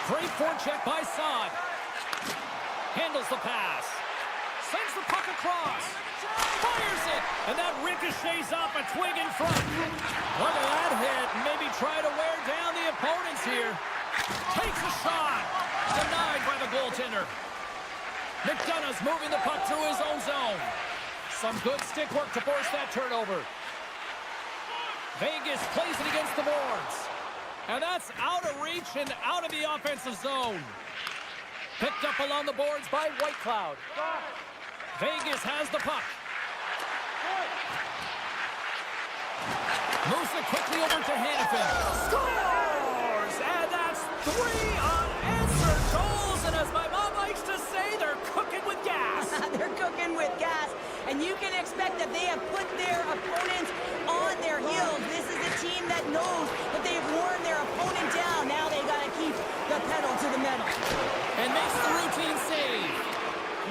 Great forecheck by Saad. Handles the pass. Sends the puck across. Fires it. And that ricochets off a twig in front. Look at that hit. Maybe try to wear down the opponents here. Takes a shot. Denied by the goaltender. McDonough's moving the puck through his own zone. Some good stick work to force that turnover. Vegas plays it against the boards. And that's out of reach and out of the offensive zone. Picked up along the boards by Whitecloud. Vegas has the puck. Moves it quickly over to Hannafin. Scores! And that's 3 unanswered goals. And as my mom likes to say, they're cooking with gas. They're cooking with gas. And you can expect that they have put their opponents on their heels. This is a team that knows that they've worn their opponent down. Now they got to keep the pedal to the metal. And makes the routine save.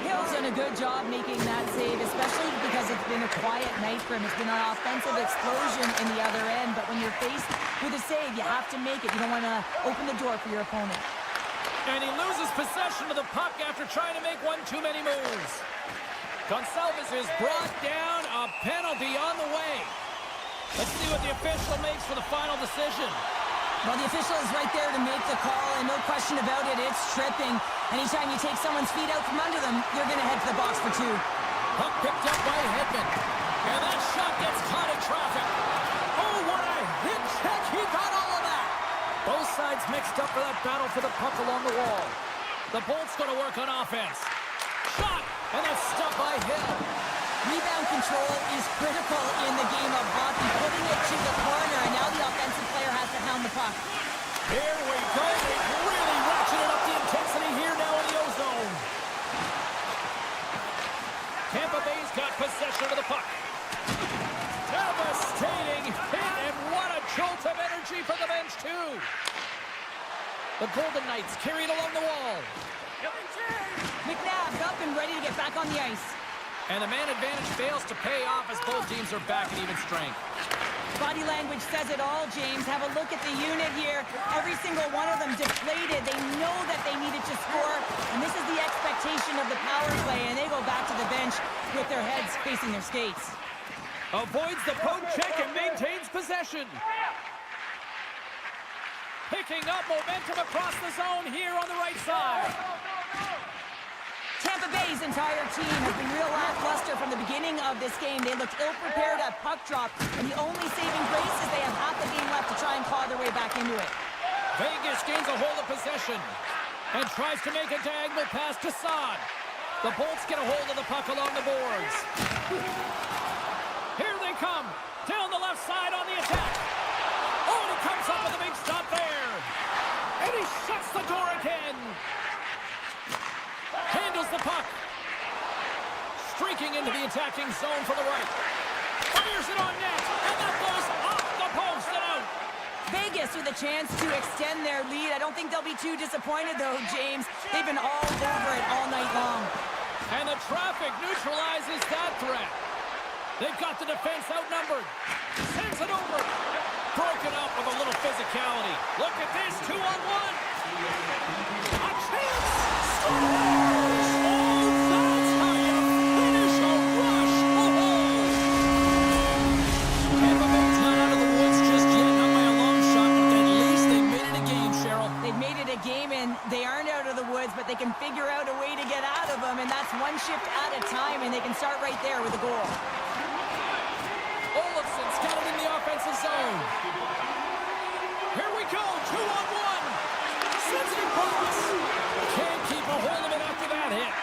Hill's done a good job making that save, especially because it's been a quiet night for him. It's been an offensive explosion in the other end, but when you're faced with a save, you have to make it. You don't want to open the door for your opponent. And he loses possession of the puck after trying to make one too many moves. Gonçalves is brought down, a penalty on the way. Let's see what the official makes for the final decision. Well, the official is right there to make the call, and no question about it, it's tripping. Anytime you take someone's feet out from under them, you're going to head to the box for 2. Puck picked up by Hedman. And that shot gets caught in traffic. Oh, what a hit check. He got all of that. Both sides mixed up for that battle for the puck along the wall. The Bolts going to work on offense. Shot, and that's stopped by Hill. Rebound control is critical in the game of hockey, putting it to the corner, and now the offensive player has to hound the puck. Here we go. They've really ratcheted up the intensity here now in the O-zone. Tampa Bay's got possession of the puck. Devastating hit, and what a jolt of energy for the bench, too. The Golden Knights carried along the wall. McNabb's up and ready to get back on the ice. And the man advantage fails to pay off as both teams are back at even strength. Body language says it all, James. Have a look at the unit here. Every single one of them deflated. They know that they needed to score, and this is the expectation possession of the power play, and they go back to the bench with their heads facing their skates. Avoids the poke check and maintains possession. Picking up momentum across the zone here on the right side. Tampa Bay's entire team has been real lackluster from the beginning of this game. They looked ill-prepared at puck drop, and the only saving grace is they have half the game left to try and claw their way back into it. Vegas gains a hold of possession and tries to make a diagonal pass to Saad. The Bolts get a hold of the puck along the boards. Here they come, down the left side on the attack. Oh, and he comes up with a big stop there. And he shuts the door again. Handles the puck. Streaking into the attacking zone for the right. Fires it on net, and that goes off the post and out. Vegas with a chance to extend their lead. I don't think they'll be too disappointed, though, James. They've been all over it all night long. And the traffic neutralizes that threat. They've got the defense outnumbered. Sends it over. Broken up with a little physicality. Look at this, 2-on-1. A chance. Scores! Oh, that's how you finish a rush. Tampa Bay's not out of the woods just yet, not by a long shot, but at least they made it a game, Cheryl. They've made it a game, and they aren't out of the woods, but they can figure out a way to get out of them, and that's one shift at a time, and they can start right there with a goal. Olofsson's got it in the offensive zone. Here we go, 2-on-1. Sends it across. Can't keep a hold of it after that hit.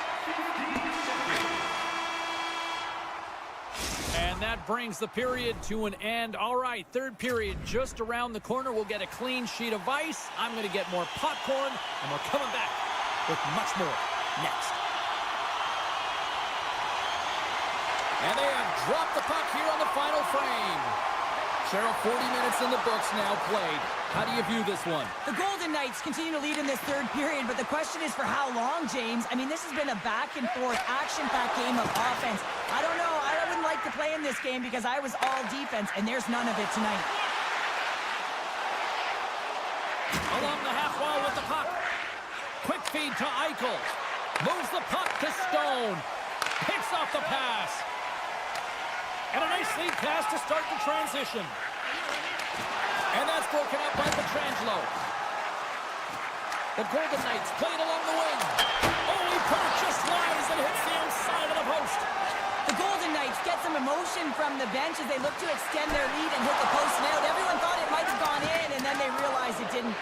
And that brings the period to an end. All right, third period just around the corner. We'll get a clean sheet of ice. I'm going to get more popcorn, and we're coming back with much more next. And they have dropped the puck here on the final frame. Cheryl, 40 minutes in the books now played. How do you view this one? The Golden Knights continue to lead in this third period, but the question is for how long, James? I mean, this has been a back-and-forth, action-packed game of offense. I don't know. I wouldn't like to play in this game because I was all defense, and there's none of it tonight. Along the half wall with the puck. Quick feed to Eichel. Moves the puck to Stone. Picks off the pass. And a nice lead pass to start the transition. And that's broken up by Pietrangelo. The Golden Knights play it along the wing. Oh, he put it just wide as it hits the outside of the post. The Golden Knights get some emotion from the bench as they look to extend their lead and hit the post and out. Everyone thought it might have gone in, and then they realized it didn't.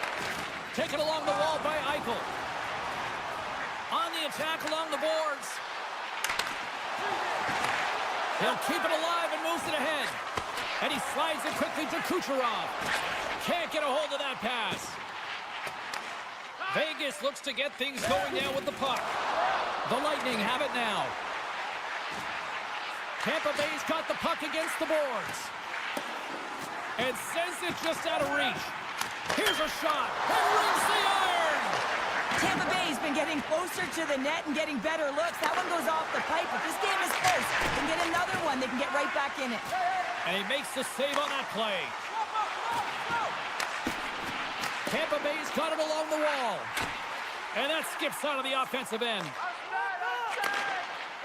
Taken along the wall by Eichel. On the attack along the boards. He'll keep it alive and moves it ahead. And he slides it quickly to Kucherov. Can't get a hold of that pass. Vegas looks to get things going now with the puck. The Lightning have it now. Tampa Bay's got the puck against the boards. And sends it just out of reach. Here's a shot. And rings the iron. Tampa Bay's been getting closer to the net and getting better looks. That one goes off the pipe, but this game is close. They can get another one. They can get right back in it. And he makes the save on that play. Tampa Bay's got it along the wall. And that skips out of the offensive end.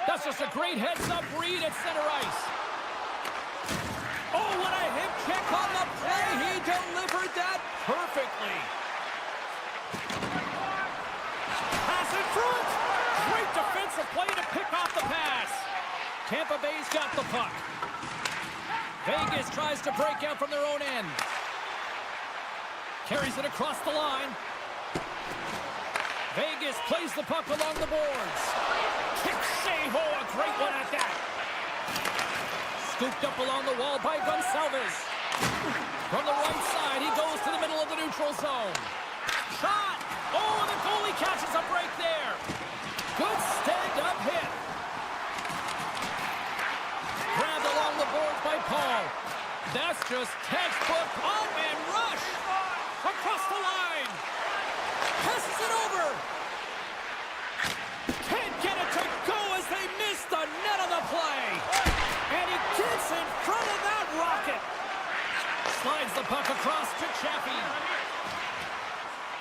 That's just a great heads-up read at center ice. Oh, what a hip check on the play. He delivered that perfectly. Pass in front. Great defensive play to pick off the pass. Tampa Bay's got the puck. Vegas tries to break out from their own end. Carries it across the line. Vegas plays the puck along the boards. Kick save. Oh, a great one at that. Scooped up along the wall by Gonçalves. From the right side, he goes to the middle of the neutral zone. Shot. Oh, and the goalie catches a break there. Good stand-up hit. Grabbed along the boards by Paul. That's just textbook oh-man rush. Across the line. Passes it over. Can't get it to go as they miss the net on the play. And he gets in front of that rocket. Slides the puck across to Chaffee.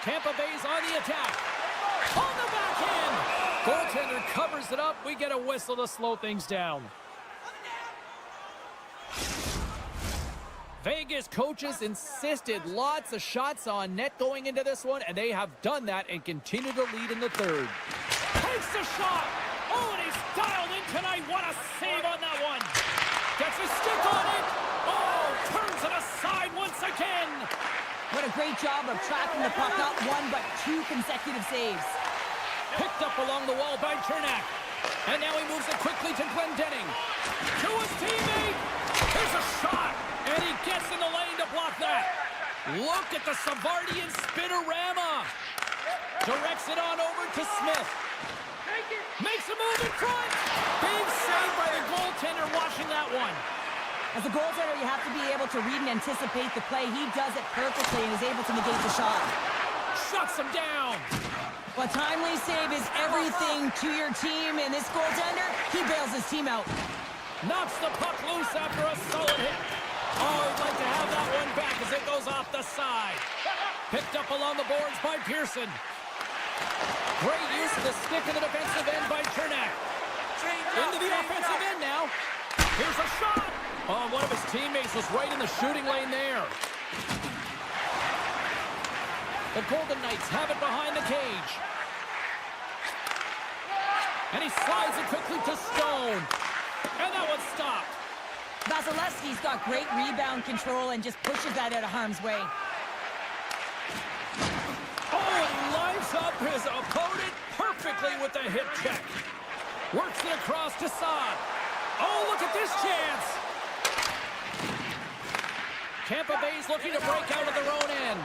Tampa Bay's on the attack. On the backhand. Goaltender it up, we get a whistle to slow things down. Vegas coaches insisted lots of shots on net going into this one, and they have done that and continue to lead in the third. Takes the shot. Oh, and he's dialed in tonight. What a save on that one. Gets a stick on it. Oh, turns it aside once again. What a great job of tracking the puck. Not one, but two consecutive saves. Picked up along the wall by Chernak. And now he moves it quickly to Glendening. To his teammate. Here's a shot. And he gets in the lane to block that. Look at the Savardian spinorama. Directs it on over to Smith. Makes a move in front. Big save by the goaltender watching that one. As a goaltender, you have to be able to read and anticipate the play. He does it perfectly and is able to negate the shot. Shuts him down. A timely save is everything to your team, and this goaltender, he bails his team out. Knocks the puck loose after a solid hit. Oh, he'd like to have that one back as it goes off the side. Picked up along the boards by Pearson. Great use of the stick in the defensive end by Chernak. Into the offensive end now. Here's a shot. Oh, one of his teammates was right in the shooting lane there. The Golden Knights have it behind the cage. And he slides it quickly to Stone. And that one's stopped. Vasilevsky's got great rebound control and just pushes that out of harm's way. Oh, and lines up his opponent perfectly with the hip check. Works it across to Saad. Oh, look at this chance. Tampa Bay's looking to break out of their own end.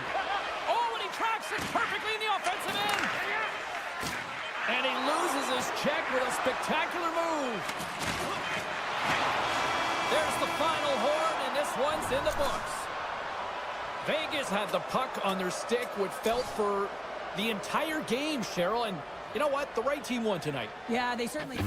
Oh, and he tracks it perfectly in the offensive end. And he loses his check with a spectacular move. There's the final horn, and this one's in the books. Vegas had the puck on their stick, which felt for the entire game, Cheryl. And you know what? The right team won tonight. Yeah, they certainly...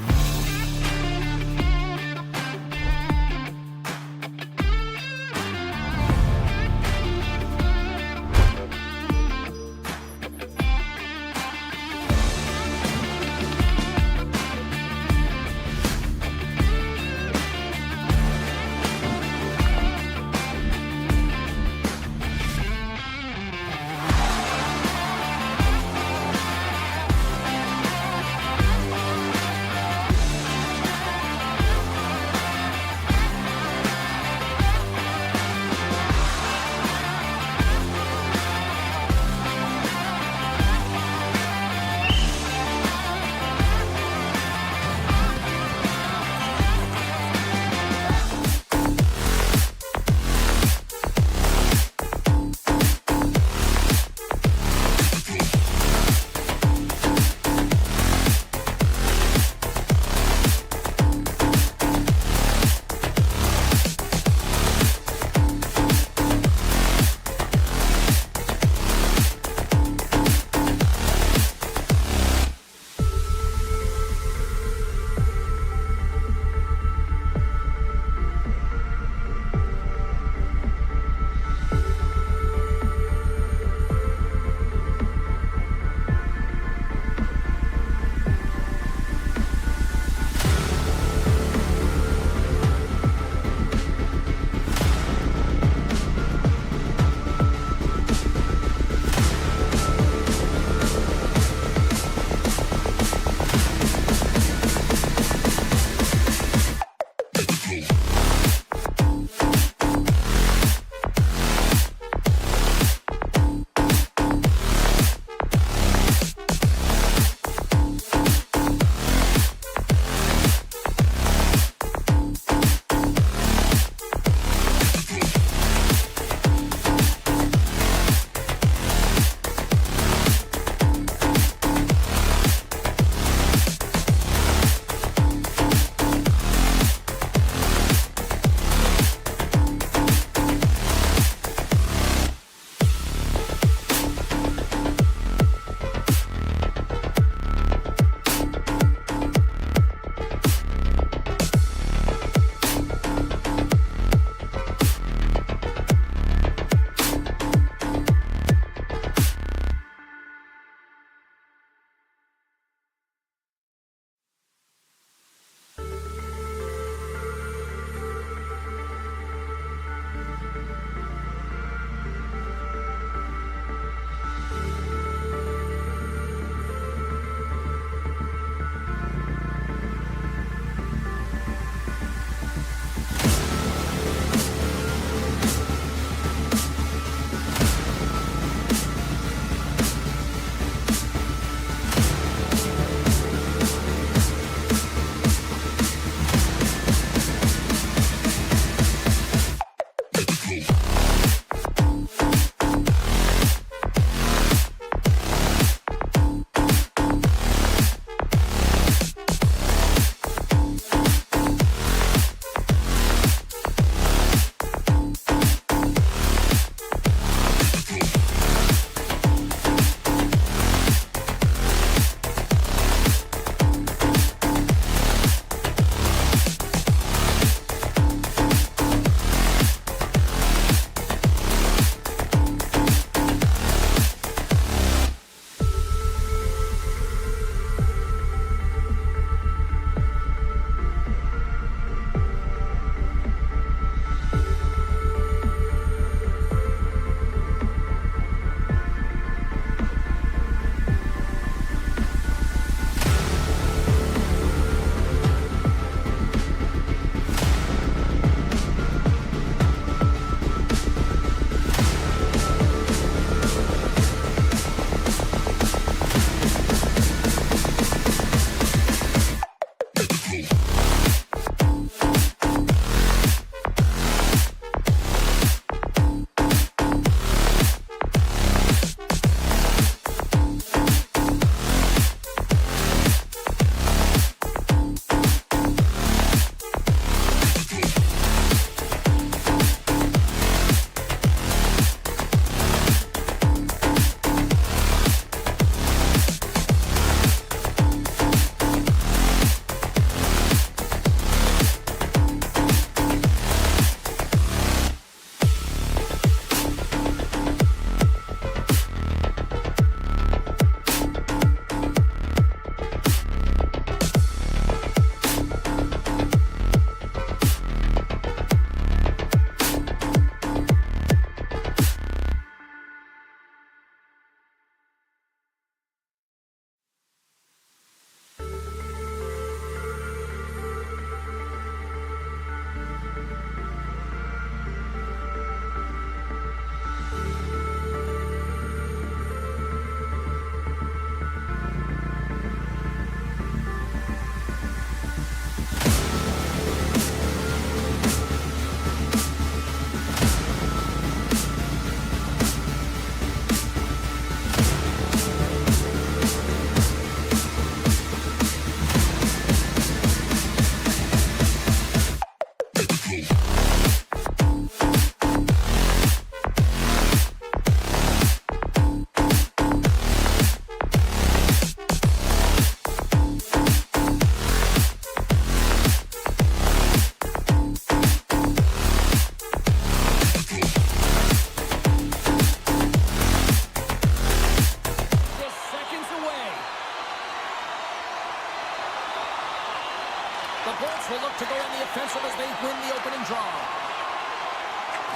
The Bolts will look to go in the offensive as they win the opening draw.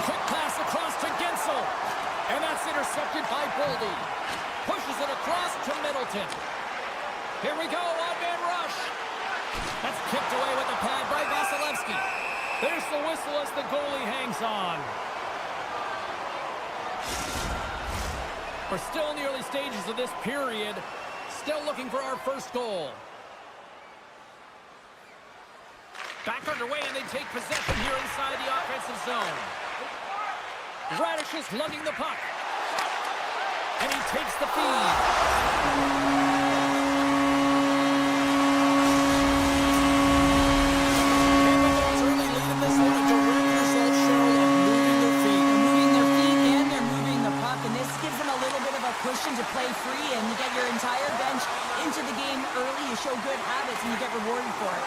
Quick pass across to Gensel. And that's intercepted by Boldy. Pushes it across to Middleton. Here we go, odd-man rush. That's kicked away with the pad by Vasilevsky. There's the whistle as the goalie hangs on. We're still in the early stages of this period. Still looking for our first goal. Back underway, and they take possession here inside the offensive zone. Radish is lugging the puck. And he takes the feed. To play free, and you get your entire bench into the game early. You show good habits, and you get rewarded for it.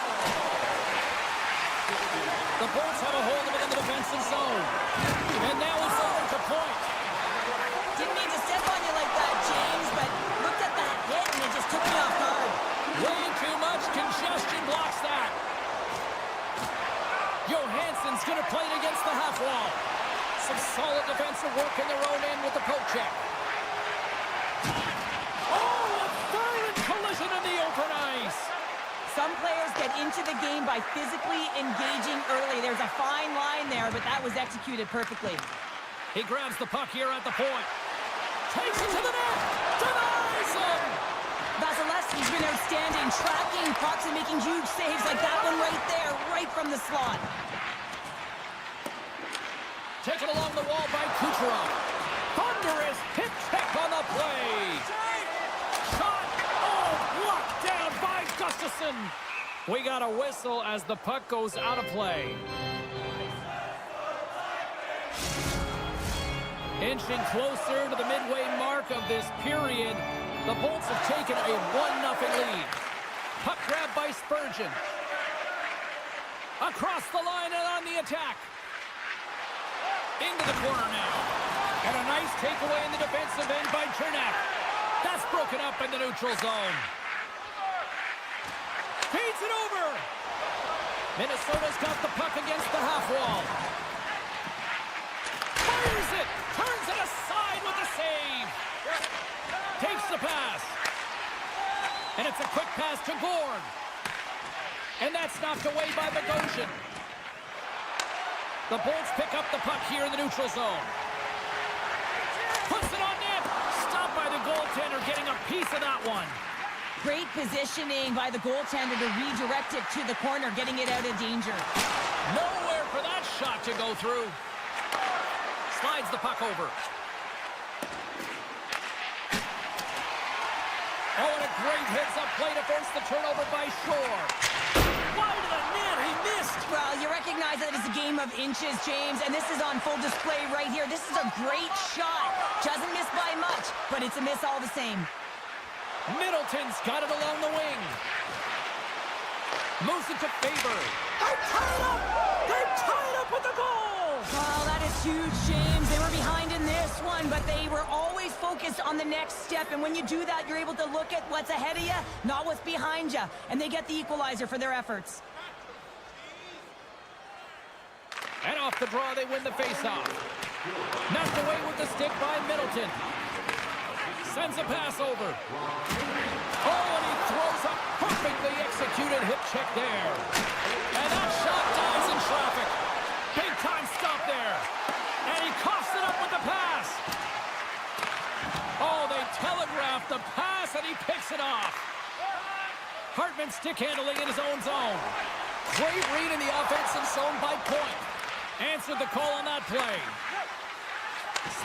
The Bolts have a hold of it in the defensive zone. And now it's over to point. Didn't mean to step on you like that, James, but looked at that hit, and it just took me off guard. Way too much congestion blocks that. Johansson's going to play it against the half wall. Some solid defensive work in their own end with the poke check. Collision in the open ice. Some players get into the game by physically engaging early. There's a fine line there, but that was executed perfectly. He grabs the puck here at the point. Takes it to the net. Denies him. Vasilevsky's been outstanding, tracking pucks and making huge saves like that one right there, right from the slot. Taken along the wall by Kucherov. Thunderous hip check on the play. Shot. Oh, blocked down by Gustafsson. We got a whistle as the puck goes out of play. Inching closer to the midway mark of this period, the Bolts have taken a 1-0 lead. Puck grab by Spurgeon. Across the line and on the attack. Into the corner now. And a nice takeaway in the defensive end by Chernak. That's broken up in the neutral zone. Feeds it over. Minnesota's got the puck against the half wall. Fires it. Turns it aside with a save. Takes the pass. And it's a quick pass to Gord. And that's knocked away by Bogosian. The Bolts pick up the puck here in the neutral zone. Puts it on net. Stopped by the goaltender, getting a piece of that one. Great positioning by the goaltender to redirect it to the corner, getting it out of danger. Nowhere for that shot to go through. Slides the puck over. Oh, and a great heads-up play to force the turnover by Shore. Wide of the net, he missed. Well, you recognize that it's a game of inches, James, and this is on full display right here. This is a great shot. Doesn't miss by much, but it's a miss all the same. Middleton's got it along the wing. Moves it to Faber. They're tied up! They're tied up with the goal! Oh, that is huge, James. They were behind in this one, but they were always focused on the next step. And when you do that, you're able to look at what's ahead of you, not what's behind you. And they get the equalizer for their efforts. And off the draw, they win the faceoff. Knocked away with the stick by Middleton. Sends a pass over. Oh, and he throws a perfectly executed hip check there. And that shot dies in traffic. Big time stop there. And he coughs it up with the pass. Oh, they telegraphed the pass, and he picks it off. Hartman stick handling in his own zone. Great read in the offensive zone by Point. Answered the call on that play.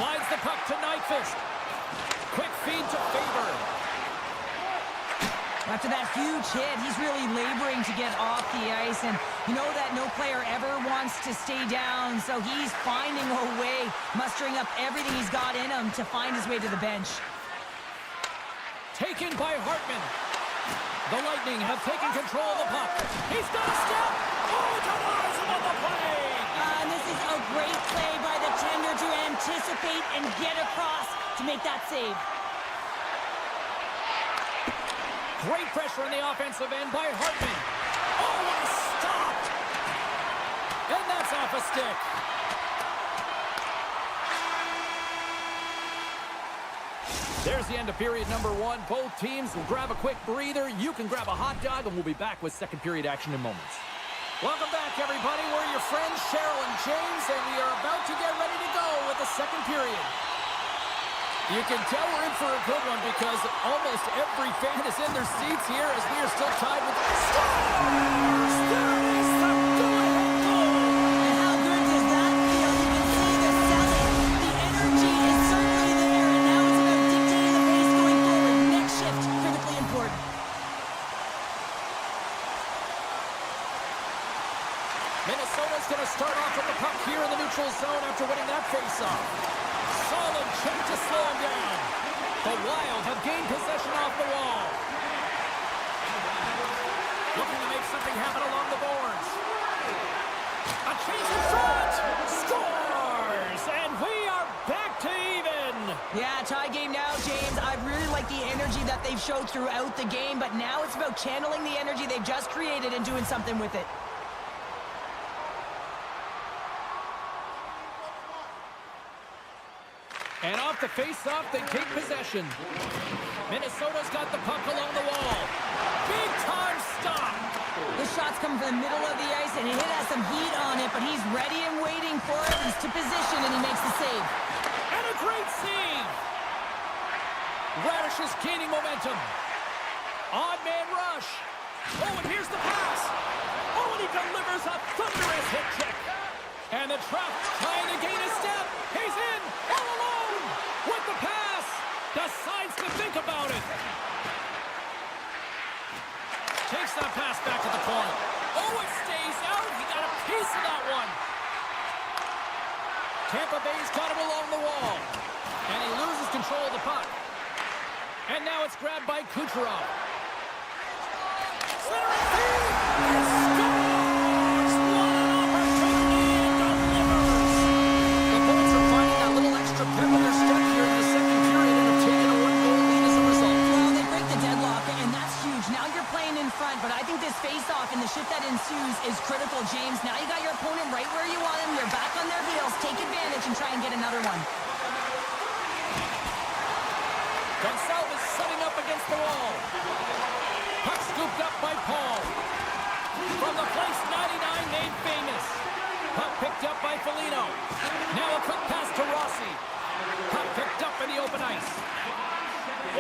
Slides the puck to Nyquist. Quick feed to Faber. After that huge hit, he's really laboring to get off the ice, and you know that no player ever wants to stay down, so he's finding a way, mustering up everything he's got in him to find his way to the bench. Taken by Hartman. The Lightning have taken control of the puck. He's got a step. Oh, denies him on the play. And this is a great play by the tender to anticipate and get across to make that save. Great pressure on the offensive end by Hartman. Oh, what a And that's off a stick. There's the end of period number one. Both teams will grab a quick breather. You can grab a hot dog, and we'll be back with second period action in moments. Welcome back, everybody. We're your friends, Cheryl and James, and we are about to get ready to go with the second period. You can tell we're in for a good one because almost every fan is in their seats here as we are still tied with Skwara. There is the go-ahead goal. And how good does that feel? You can see the selling. The energy is certainly there, and now it's about dictating the pace going forward. Next shift, critically important. Minnesota's going to start off with the puck here in the neutral zone after winning that faceoff. Solid check to slow him down. The Wild have gained possession off the wall. Looking to make something happen along the boards. A chase in front. Scores! And we are back to even. Yeah, tie game now, James. I really like the energy that they've showed throughout the game, but now it's about channeling the energy they've just created and doing something with it. And off the face-off, they take possession. Minnesota's got the puck along the wall. Big-time stop. The shot's coming from the middle of the ice, and it has some heat on it, but he's ready and waiting for it. He's to position, and he makes the save. And a great save. Radish is gaining momentum. Odd man rush. Oh, and here's the pass. Oh, and he delivers a thunderous hit check. And the trap trying to gain a step. He's in all alone with the pass. Decides to think about it. Takes that pass back to the point. Oh, it stays out. He got a piece of that one. Tampa Bay's got him along the wall. And he loses control of the puck. And now it's grabbed by Kucherov. Centering feed. He scores! What an opportunity and delivers! The Bullets are finding that little extra pep in their step here in the second period and have taken a one-goal lead as a result. Well, they break the deadlock, and that's huge. Now you're playing in front, but I think this face-off and the shift that ensues is critical, James. Now you got your opponent right where you want him. You're back on their heels. Take advantage and try and get another one. Gonçalves setting up against the wall. Puck scooped up by Paul. From the place 99 made famous. Puck picked up by Foligno. Now a quick pass to Rossi. Puck picked up in the open ice.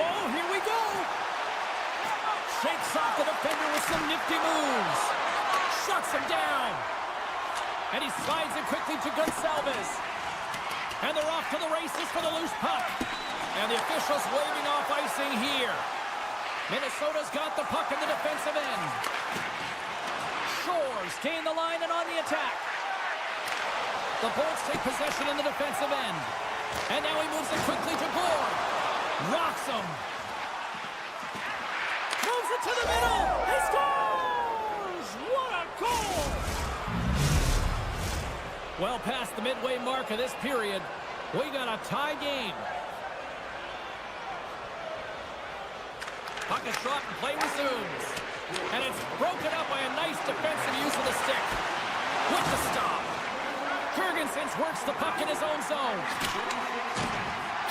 Oh, here we go. Shakes off the defender with some nifty moves. Shuts him down. And he slides it quickly to Gonçalves. And they're off to the races for the loose puck. And the officials waving off icing here. Minnesota's got the puck in the defensive end. Shores gain the line and on the attack. The Bolts take possession in the defensive end. And now he moves it quickly to Gore. Rocks him. Moves it to the middle. He scores! What a goal! Well past the midway mark of this period, we got a tie game. Puck is dropped and play resumes. And it's broken up by a nice defensive use of the stick. With the stop. Jurgensen works the puck in his own zone.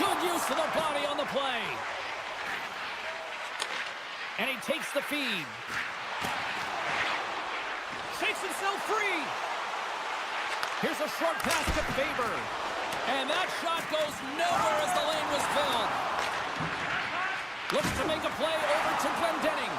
Good use of the body on the play. And he takes the feed. Shakes himself free. Here's a short pass to Faber. And that shot goes nowhere as the lane was filled. Looks to make a play over to Glendening.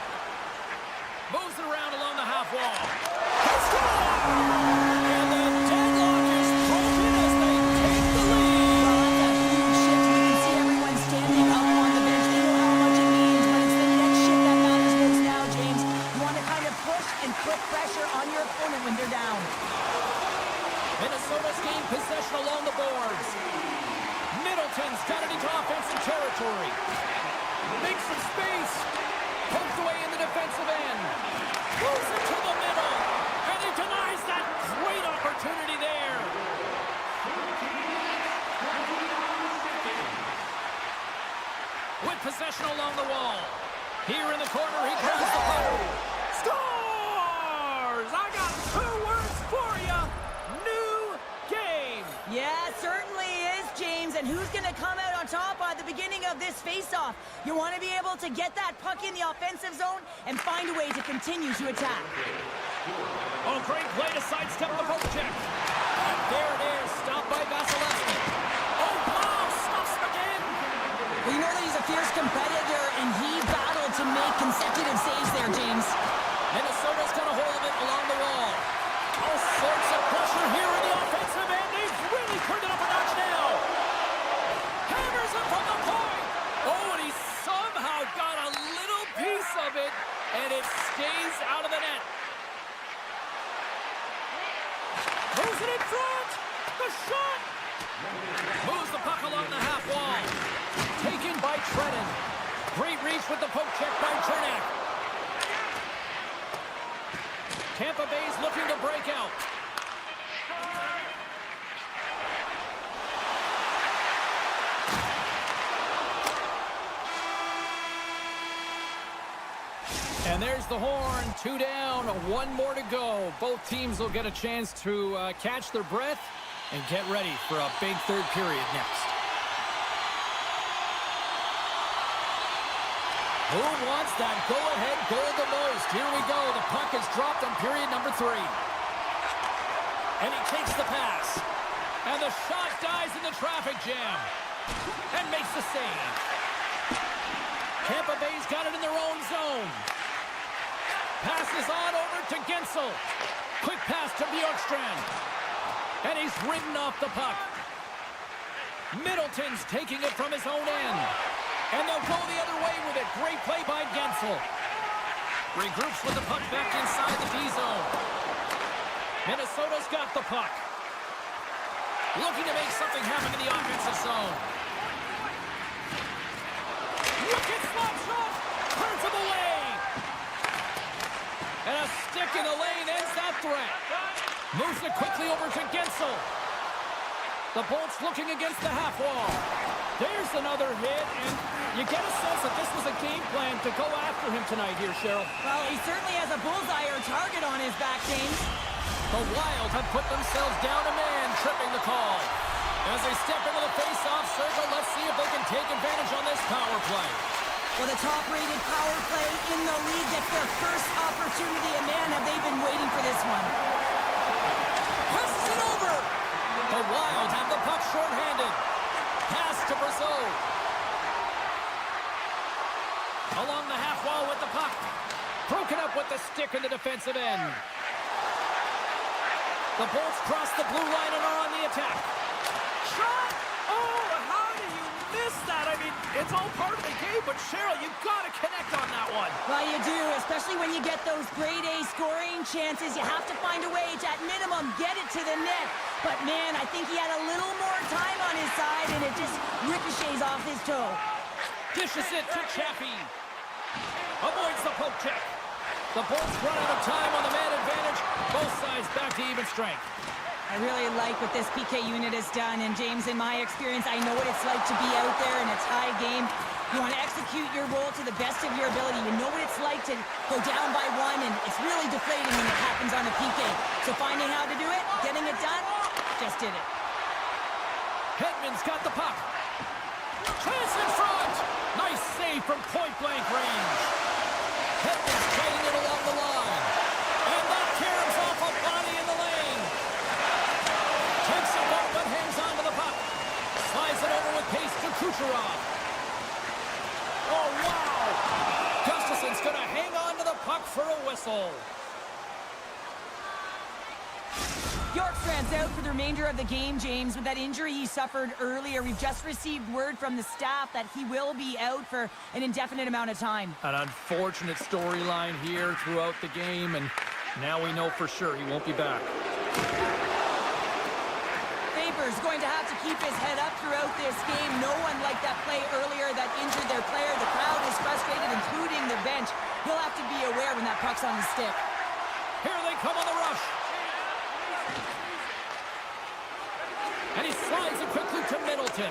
Moves it around along the half wall. He scores! And the deadlock is broken as they take the lead. Well, that's a huge shift. You can see everyone standing up on the bench. They know how much it means, but it's the next shift that matters most now, James. You want to kind of push and put pressure on your opponent when they're down. Minnesota's gained possession along the boards. Middleton's got it into offensive territory. Makes some space. Poked away in the defensive end. Moves it to the middle. And he denies that great opportunity there. With possession along the wall. Here in the corner, he grabs the puck. Scores! I got two words for you. this face-off. You want to be able to get that puck in the offensive zone and find a way to continue to attack. Oh, great play to sidestep the poke check. And there it is, stopped by Vasilevsky. Oh, wow, stops him again. Well, you know that he's a fierce competitor, and he battled to make consecutive saves there, James. Minnesota's got a hold of it along the wall. All sorts of pressure here in the offensive end. They've really turned it up a notch now. Hammers it from the point. Oh, and he somehow got a little piece of it, and it stays out of the net. Moves it in front. The shot. Moves the puck along the half wall. Taken by Trennan. Great reach with the poke check by Cernak. Tampa Bay's looking to break out. And there's the horn. 2 down, 1 more to go. Both teams will get a chance to catch their breath and get ready for a big third period next. Who wants that go-ahead goal the most? Here we go. The puck is dropped on period number 3. And he takes the pass. And the shot dies in the traffic jam. And makes the save. Tampa Bay's got it in their own zone. Passes on over to Gensel. Quick pass to Bjorkstrand. And he's ridden off the puck. Middleton's taking it from his own end. And they'll go the other way with it. Great play by Gensel. Regroups with the puck back inside the D-zone. Minnesota's got the puck. Looking to make something happen in the offensive zone. Wicked slap shot. Turns him away. And a stick in the lane ends that threat. Moves it quickly over to Gensel. The Bolts looking against the half wall. There's another hit, and you get a sense that this was a game plan to go after him tonight here, Cheryl. Well, he certainly has a bullseye or target on his back, James. The Wild have put themselves down a man, tripping the call. As they step into the face-off circle, let's see if they can take advantage on this power play. Well, the top-rated power play in the league gets their first opportunity, and man, have they been waiting for this one. Passes it over. The Wild have the puck shorthanded. Pass to Brazeau. Along the half wall with the puck. Broken up with the stick in the defensive end. The Bolts cross the blue line and are on the attack. Shot! Oh, how do you miss that? I mean, it's all part of the game, but Cheryl, you've got to connect on that one. Well, you do, especially when you get those grade A scoring chances. You have to find a way to, at minimum, get it to the net. But, man, I think he had a little more time on his side, and it just ricochets off his toe. Dishes it to Chaffee. Avoids the poke check. The Bolts run out of time on the man advantage. Both sides back to even strength. I really like what this PK unit has done. And, James, in my experience, I know what it's like to be out there in a tie game. You want to execute your role to the best of your ability. You know what it's like to go down by 1, and it's really deflating when it happens on a PK. So finding how to do it, getting it done, just did it. Hedman's got the puck. Chance in front. Nice save from point-blank range. Hedman's trading it along the line. And that caroms off a body in the lane. Takes it up but hangs on to the puck. Slides it over with pace to Kucherov. Oh, wow. Gustafson's going to hang on to the puck for a whistle. Bjorkstrand's out for the remainder of the game, James, with that injury he suffered earlier. We've just received word from the staff that he will be out for an indefinite amount of time. An unfortunate storyline here throughout the game, and now we know for sure he won't be back. Faber's going to have to keep his head up throughout this game. No one liked that play earlier that injured their player. The crowd is frustrated, including the bench. He'll have to be aware when that puck's on his stick. Here they come on the rush. And he slides it quickly to Middleton.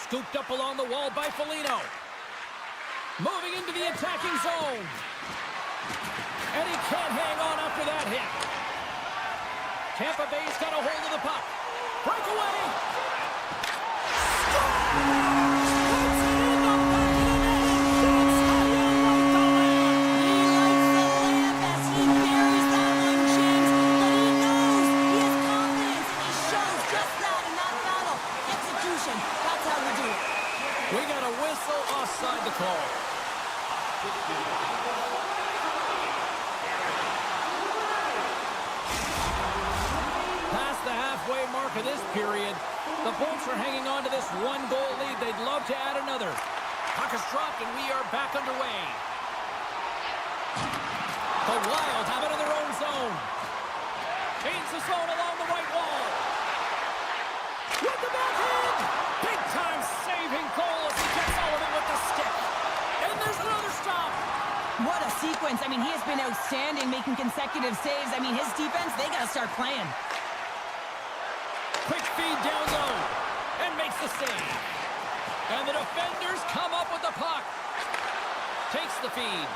Scooped up along the wall by Foligno. Moving into the attacking zone. And he can't hang on after that hit. Tampa Bay's got a hold of the puck. Breakaway. Puts it in the back of the net. That's how you like the lamp. He likes the lamp as he buries that one, James. But he knows he has confidence, and he shows just that in that battle. Execution. That's how we do it. We got a whistle offside the call. Past the halfway mark of this period, the Bolts are hanging on to this one-goal lead. They'd love to add another. Puck is dropped, and we are back underway. The Wild have it in their own zone. Change the zone along the right wall. With the backhand! Big-time saving goal as he gets all of it with the stick. And there's another stop. What a sequence. I mean, he has been outstanding making consecutive saves. I mean, his defense, they got to start playing. Quick feed down low. And makes the save. And the defenders come up with the puck. Takes the feed.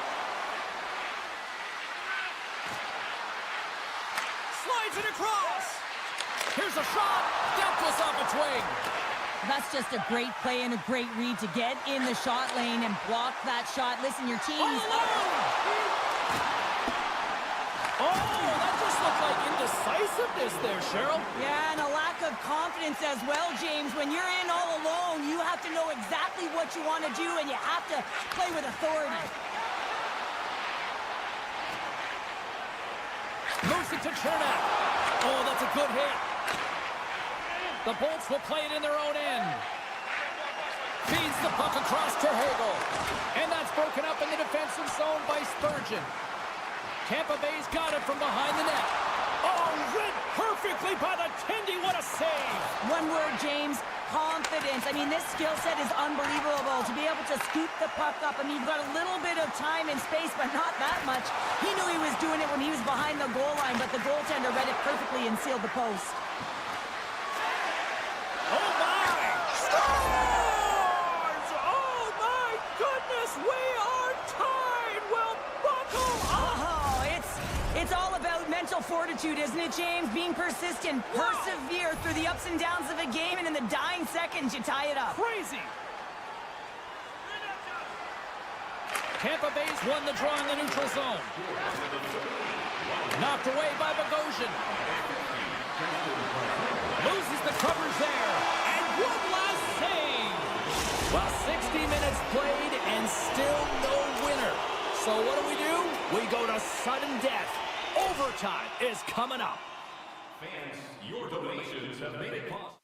Slides it across. Here's a shot. That goes off its wing. That's just a great play and a great read to get in the shot lane and block that shot. Listen, your team's... Oh, that just looked like indecisiveness there, Cheryl. Yeah, and a lack of confidence as well, James. When you're in all alone, you have to know exactly what you want to do, and you have to play with authority. Moves it to Chernak. Oh, that's a good hit. The Bolts will play it in their own end. Feeds the puck across to Hagel. And that's broken up in the defensive zone by Spurgeon. Tampa Bay's got it from behind the net. Oh, read perfectly by the Tendy. What a save. One word, James, confidence. I mean, this skill set is unbelievable. To be able to scoop the puck up. I mean, you've got a little bit of time and space, but not that much. He knew he was doing it when he was behind the goal line, but the goaltender read it perfectly and sealed the post. Oh, my! Scores! Oh, my goodness! We are tied! Well, buckle up! Oh, it's all about mental fortitude, isn't it, James? Being persistent, persevere through the ups and downs of a game, and in the dying seconds, you tie it up. Crazy! Tampa Bay's won the draw in the neutral zone. Knocked away by Bogosian. Loses the covers there. And one last save. Well, 60 minutes played and still no winner. So what do? We go to sudden death. Overtime is coming up. Fans, your donations have made it possible.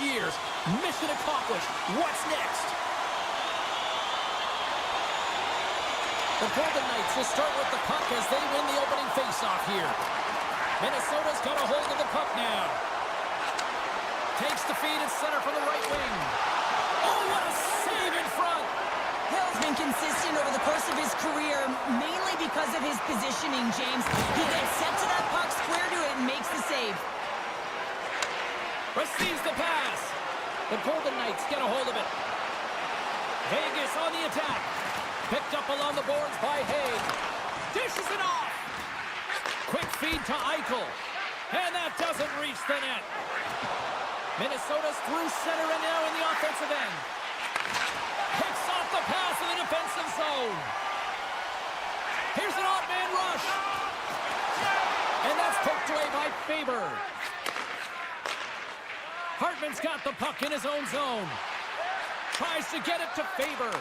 years. Mission accomplished. What's next? The Golden Knights will start with the puck as they win the opening faceoff here. Minnesota's got a hold of the puck now. Takes the feed at center from the right wing. Oh, what a save in front! Hill's been consistent over the course of his career, mainly because of his positioning, James. He gets set to that puck, square to it, and makes the save. Receives the pass. The Golden Knights get a hold of it. Vegas on the attack. Picked up along the boards by Haig. Dishes it off. Quick feed to Eichel. And that doesn't reach the net. Minnesota's through center and now in the offensive end. Picks off the pass in the defensive zone. Here's an odd man rush. And that's poked away by Faber. Hartman's got the puck in his own zone. Tries to get it to Faber.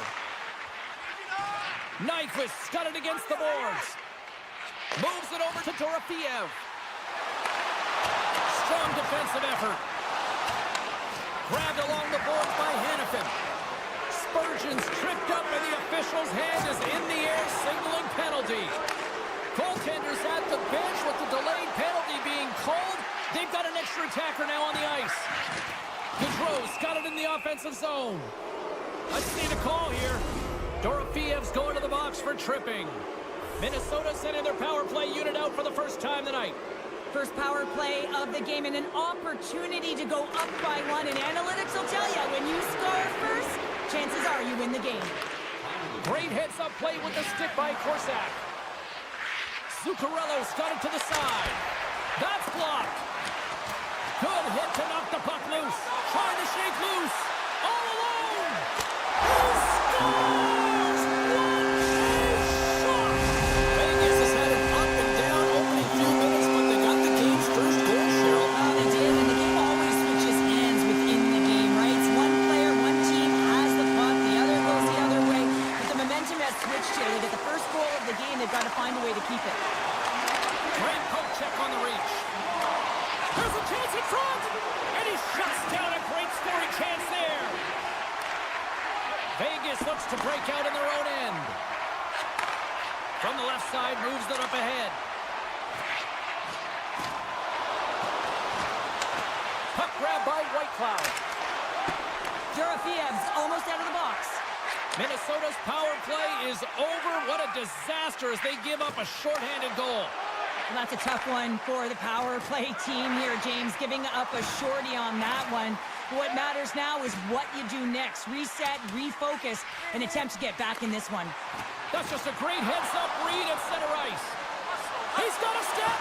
Nyquist's got it against the boards. Moves it over to Dorofeev. Strong defensive effort. Grabbed along the boards by Hanifin. Spurgeon's tripped up and the official's hand is in the air signaling penalty. Goaltenders at the bench with the delayed penalty being called. They've got an extra attacker now on the ice. Gaudreau's got it in the offensive zone. Let's see the call here. Dorofeev's going to the box for tripping. Minnesota sending their power play unit out for the first time tonight. First power play of the game and an opportunity to go up by one. And analytics will tell you, when you score first, chances are you win the game. Great heads-up play with the stick by Korsak. Zuccarello's got it to the side. That's blocked. Good hit to knock the puck loose. Trying to shake loose. All alone. He scores! What a shot! Vegas has had an up and down opening few minutes, but they got the game's first goal, Cheryl. They did, and the game always switches hands within the game, right? It's one player, one team has the puck, the other goes the other way. But the momentum has switched here. They get the first goal of the game, they've got to find a way to keep it. Great poke check on the reach. There's a chance in front! And he shuts down a great scoring chance there. Vegas looks to break out in their own end. From the left side, moves it up ahead. Puck grab by Whitecloud. Dorofeev's almost out of the box. Minnesota's power play is over. What a disaster as they give up a shorthanded goal. Well, that's a tough one for the power play team here, James, giving up a shorty on that one. What matters now is what you do next. Reset, refocus, and attempt to get back in this one. That's just a great heads-up read at center ice. He's got a step.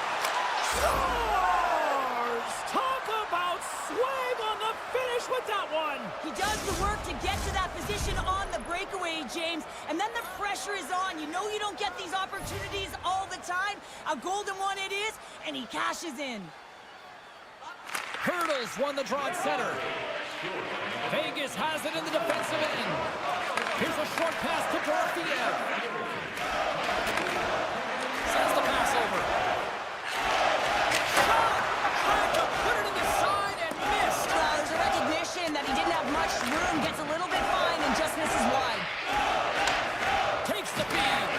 Scores! Talk about swag on the finish with that one. He does the work to get to that position on the breakaway, James, and then the pressure is on. You know you don't get these opportunities all the time. A golden one it is, and he cashes in. Hurdles won the draw at center. Vegas has it in the defensive end. Here's a short pass to Dorofeev. Sends the pass over. Shot! Tried to put it in the side and missed. Well, there's a recognition that he didn't have much room, gets a little bit fine, and just misses wide. Takes the feed.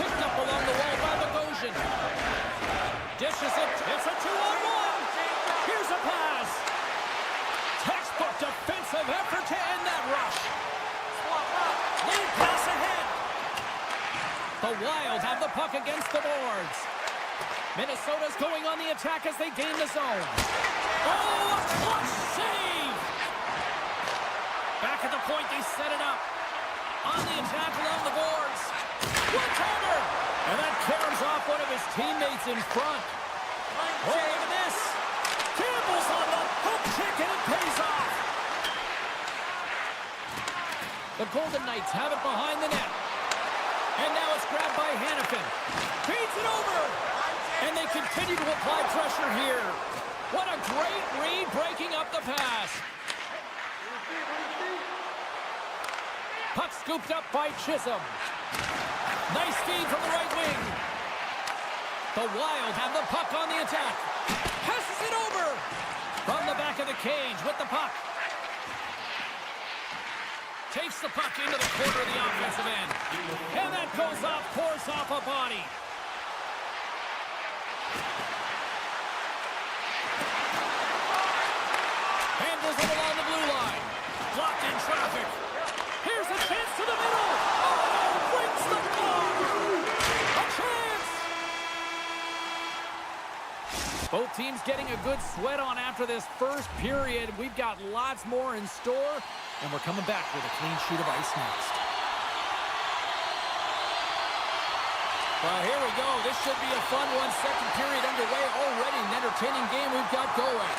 Picked up along the wall by Bogosian. Dishes it. It's a 2-on-1. Here's a pass. Textbook defensive effort to end that rush. Lead pass ahead. The Wild have the puck against the boards. Minnesota's going on the attack as they gain the zone. Oh, a clutch save! Back at the point, they set it up. On the attack along the boards. One-timer! And that carries off one of his teammates in front. Oh, look at this. Campbell's on the hook kick, and it pays off. The Golden Knights have it behind the net. And now it's grabbed by Hanifin. Feeds it over. And they continue to apply pressure here. What a great read breaking up the pass. Puck scooped up by Chisholm. Nice feed from the right wing. The Wild have the puck on the attack. Passes it over. From the back of the cage with the puck. Takes the puck into the corner of the offensive end. And that goes off course off a body. Handles it along the blue line. Blocked in traffic. Here's a chance to the middle. Oh, rings the bar. A chance. Both teams getting a good sweat on after this first period. We've got lots more in store, and we're coming back with a clean sheet of ice next. Well, here we go. This should be a fun one. Second period underway already. An entertaining game we've got going.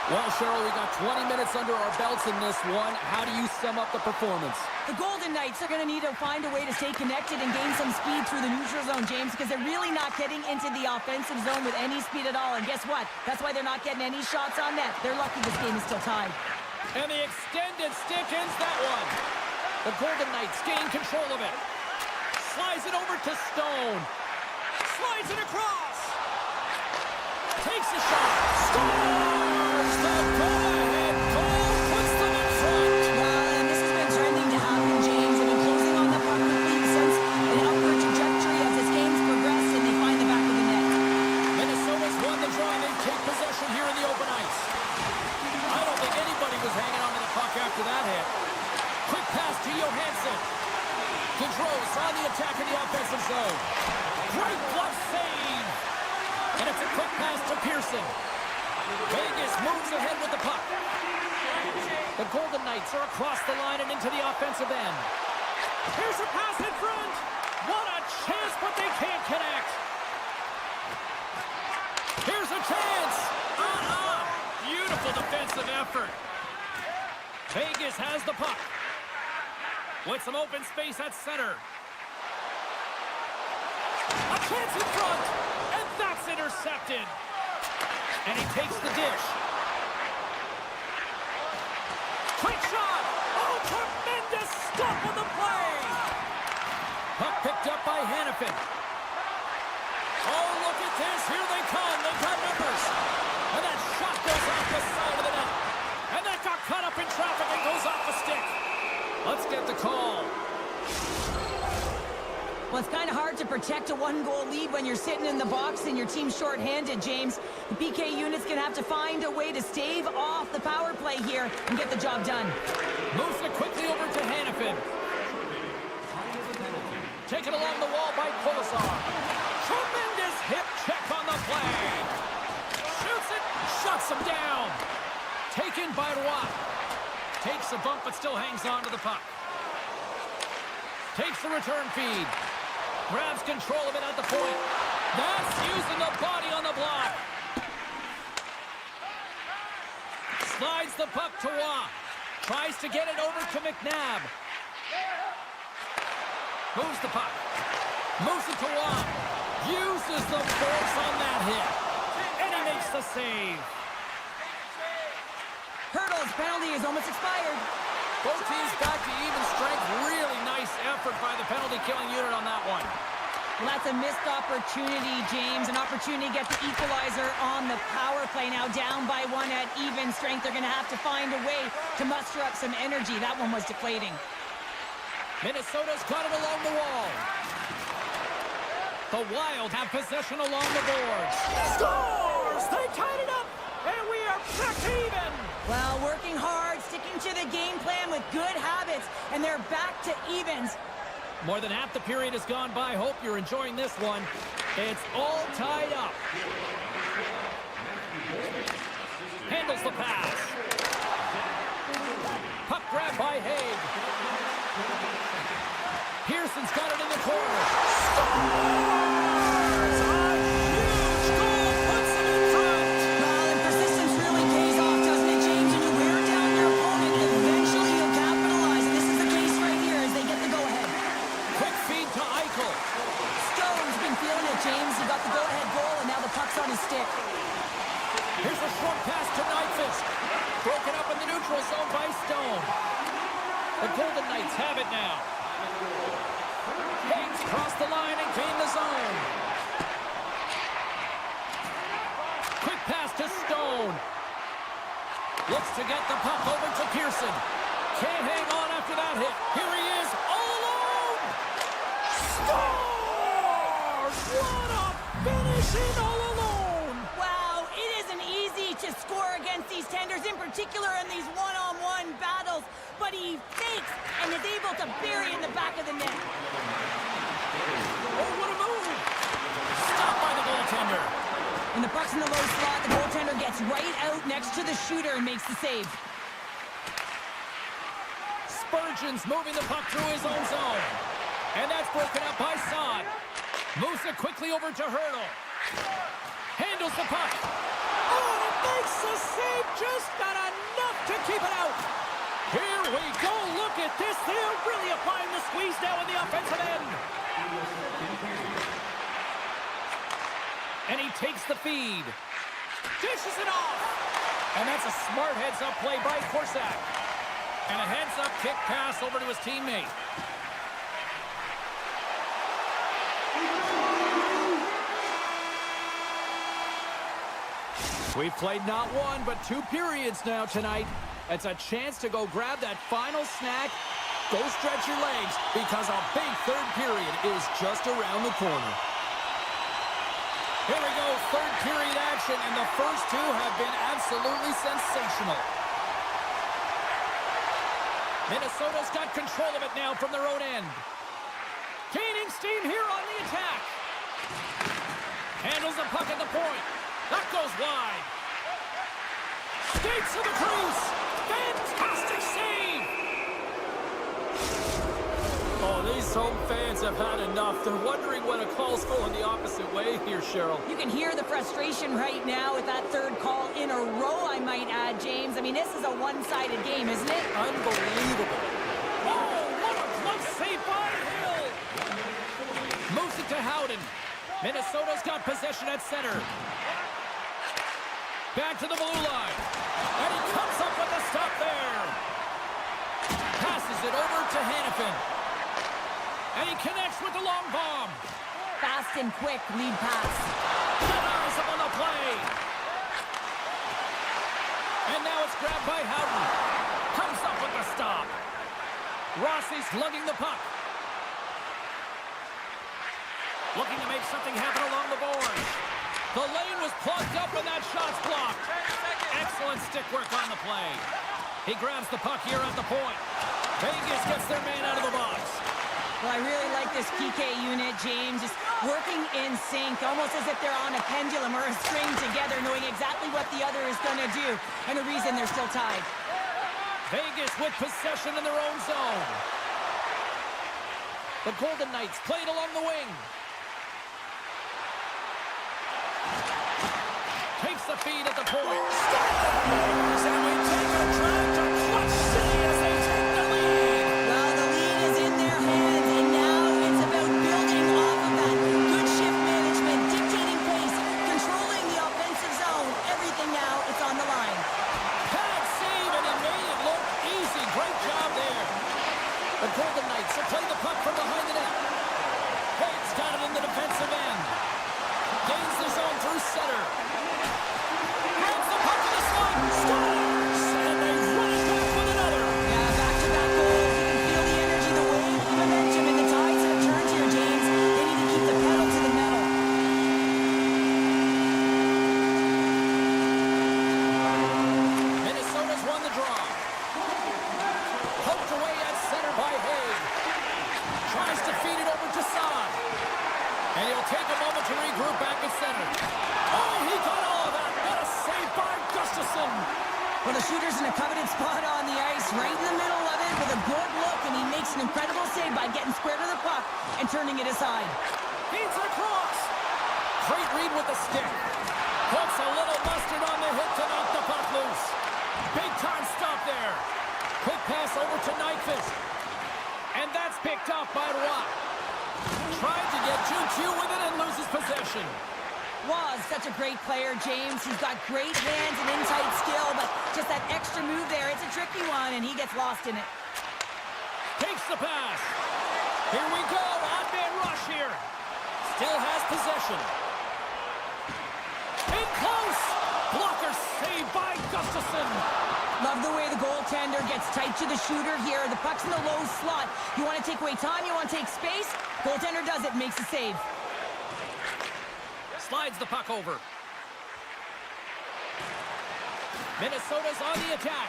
Well, Cheryl, we got 20 minutes under our belts in this one. How do you sum up the performance? The Golden Knights are going to need to find a way to stay connected and gain some speed through the neutral zone, James, because they're really not getting into the offensive zone with any speed at all. And guess what? That's why they're not getting any shots on net. They're lucky this game is still tied. And the extended stick ends that one. The Golden Knights gain control of it. Slides it over to Stone. Slides it across. Takes a shot. Scores the go-ahead goal. Puts them in front. Well, and this has been trending to happen, James. They've been closing on the puck with lead since an upward trajectory as this game's progressed, and they find the back of the net. Minnesota's won the draw. They take possession here in the open ice. I don't think anybody was hanging on to the puck after that hit. Quick pass to Johansson. Gaudreau's on the attack in the offensive zone. Great glove save. And it's a quick pass to Pearson. Vegas moves ahead with the puck. The Golden Knights are across the line and into the offensive end. Here's a pass in front. What a chance, but they can't connect. Here's a chance. Beautiful defensive effort. Vegas has the puck. With some open space at center. A chance in front. And that's intercepted. And he takes the dish. Quick shot. Oh, tremendous stop on the play. Puck picked up by Hannafin. Oh, look at this. Here they come. They got numbers. And that shot goes off the side of the net. And that got caught up in traffic and goes off the stick. Let's get the call. Well, it's kind of hard to protect a one-goal lead when you're sitting in the box and your team's shorthanded, James. The PK unit's going to have to find a way to stave off the power play here and get the job done. Moves it quickly over to Hannafin. Taken along the wall by Kolosar. Tremendous hip check on the play. Shoots it, shuts him down. Taken by Roy. Takes a bump, but still hangs on to the puck. Takes the return feed. Grabs control of it at the point. That's using the body on the block. Slides the puck to Roy. Tries to get it over to McNabb. Moves the puck. Moves it to Roy. Uses the force on that hit. And he makes the save. Hurdle's penalty is almost expired. Both teams back to even strength. Really nice effort by the penalty-killing unit on that one. Well, that's a missed opportunity, James. An opportunity to get the equalizer on the power play. Now down by one at even strength. They're going to have to find a way to muster up some energy. That one was deflating. Minnesota's got it along the wall. The Wild have possession along the boards. Scores! They tied it up, and we are back to even. Well, working hard, sticking to the game plan with good habits, and they're back to evens. More than half the period has gone by. Hope you're enjoying this one. It's all tied up. Handles the pass. Puck grab by Haig. Pearson's got it in the corner. Scores! A huge goal puts them in front. Well, and persistence really pays off, doesn't it, James? When you wear down your opponent, eventually you'll capitalize. And this is the case right here as they get the go-ahead. Quick feed to Eichel. Stone's been feeling it, James. He got the go-ahead goal, and now the puck's on his stick. Here's a short pass to Nyquist. Broken up in the neutral zone by Stone. The Golden Knights have it now. Hayes crossed the line and gained the zone. Quick pass to Stone. Looks to get the puck over to Pearson. Can't hang on after that hit. Here he is, all alone! Scores! What a finish in all alone! Wow, it isn't easy to score against these tenders, in particular in these one-on-one battles, but he fakes and is able to bury in the back of the net. Oh, what a move! Stopped by the goaltender. When the puck's in the low slot, the goaltender gets right out next to the shooter and makes the save. Spurgeon's moving the puck through his own zone. And that's broken up by Saad. Moves it quickly over to Hurdle. Handles the puck. Oh, it makes the save, just not enough to keep it out. Here we go, look at this. They're really applying the squeeze now in the offensive end. And he takes the feed. Dishes it off. And that's a smart heads-up play by Korsak. And a heads-up kick pass over to his teammate. We've played not one, but 2 periods now tonight. It's a chance to go grab that final snack. Go stretch your legs, because a big third period is just around the corner. Here we go, third period action, and the first 2 have been absolutely sensational. Minnesota's got control of it now from their own end. Gaining steam here on the attack. Handles the puck at the point. That goes wide. Skates to the crease. Fantastic save. Oh, these home fans have had enough. They're wondering when a call's going the opposite way here, Cheryl. You can hear the frustration right now with that third call in a row, I might add, James. I mean, this is a one-sided game, isn't it? Unbelievable. Oh, what a close save by Hill. Moves it to Howden. Minnesota's got possession at center. Back to the blue line. And he comes up with a stop there. Passes it over to Hannafin. And he connects with the long bomb. Fast and quick lead pass. Denies him on the play. And now it's grabbed by Howden. Comes up with the stop. Rossi's lugging the puck. Looking to make something happen along the boards. The lane was plugged up and that shot's blocked. Excellent stick work on the play. He grabs the puck here at the point. Vegas gets their man out of the box. Well, I really like this PK unit, James. Just working in sync, almost as if they're on a pendulum or a string together, knowing exactly what the other is going to do, and the reason they're still tied. Vegas with possession in their own zone. The Golden Knights played along the wing. Takes the feed at the point. Scores! And we take a drive to Clutch City as they take the lead. Well, the lead is in their hands, and now it's about building off of that. Good shift management, dictating pace, controlling the offensive zone. Everything now, it's on the line. Pad save, and he made it look easy. Great job there. The Golden Knights will play the puck from behind the net. Haig's got it in the defensive end. Gains the zone through center. Grabs the puck in the slot. Scores! And they run it back with another. Yeah, back-to-back goals. You can feel the energy, the wave, the momentum, and the tides have turned here, James. They need to keep the pedal to the metal. Minnesota's won the draw. Poked away at center by Haig. Tries to feed it over to Saad. And he'll take a moment to regroup back at center. Oh, he got all of that. What a save by Gustafsson. Well, the shooter's in a coveted spot on the ice, right in the middle of it with a good look, and he makes an incredible save by getting square to the puck and turning it aside. Feeds it across. Great read with the stick. Puts a little mustard on the hit to knock the puck loose. Big time stop there. Quick pass over to Nyquist. And that's picked up by Roy. Tried to get 2-2 with it and loses possession. Was such a great player, James. He's got great hands and in-tight skill, but just that extra move there, it's a tricky one, and he gets lost in it. Takes the pass. Here we go. Odd man rush here. Still has possession. In close. Blocker saved by Gustafson. Love the way the goaltender gets tight to the shooter here. The puck's in the low slot. You want to take away time, you want to take space. Goaltender does it, makes a save. Slides the puck over. Minnesota's on the attack.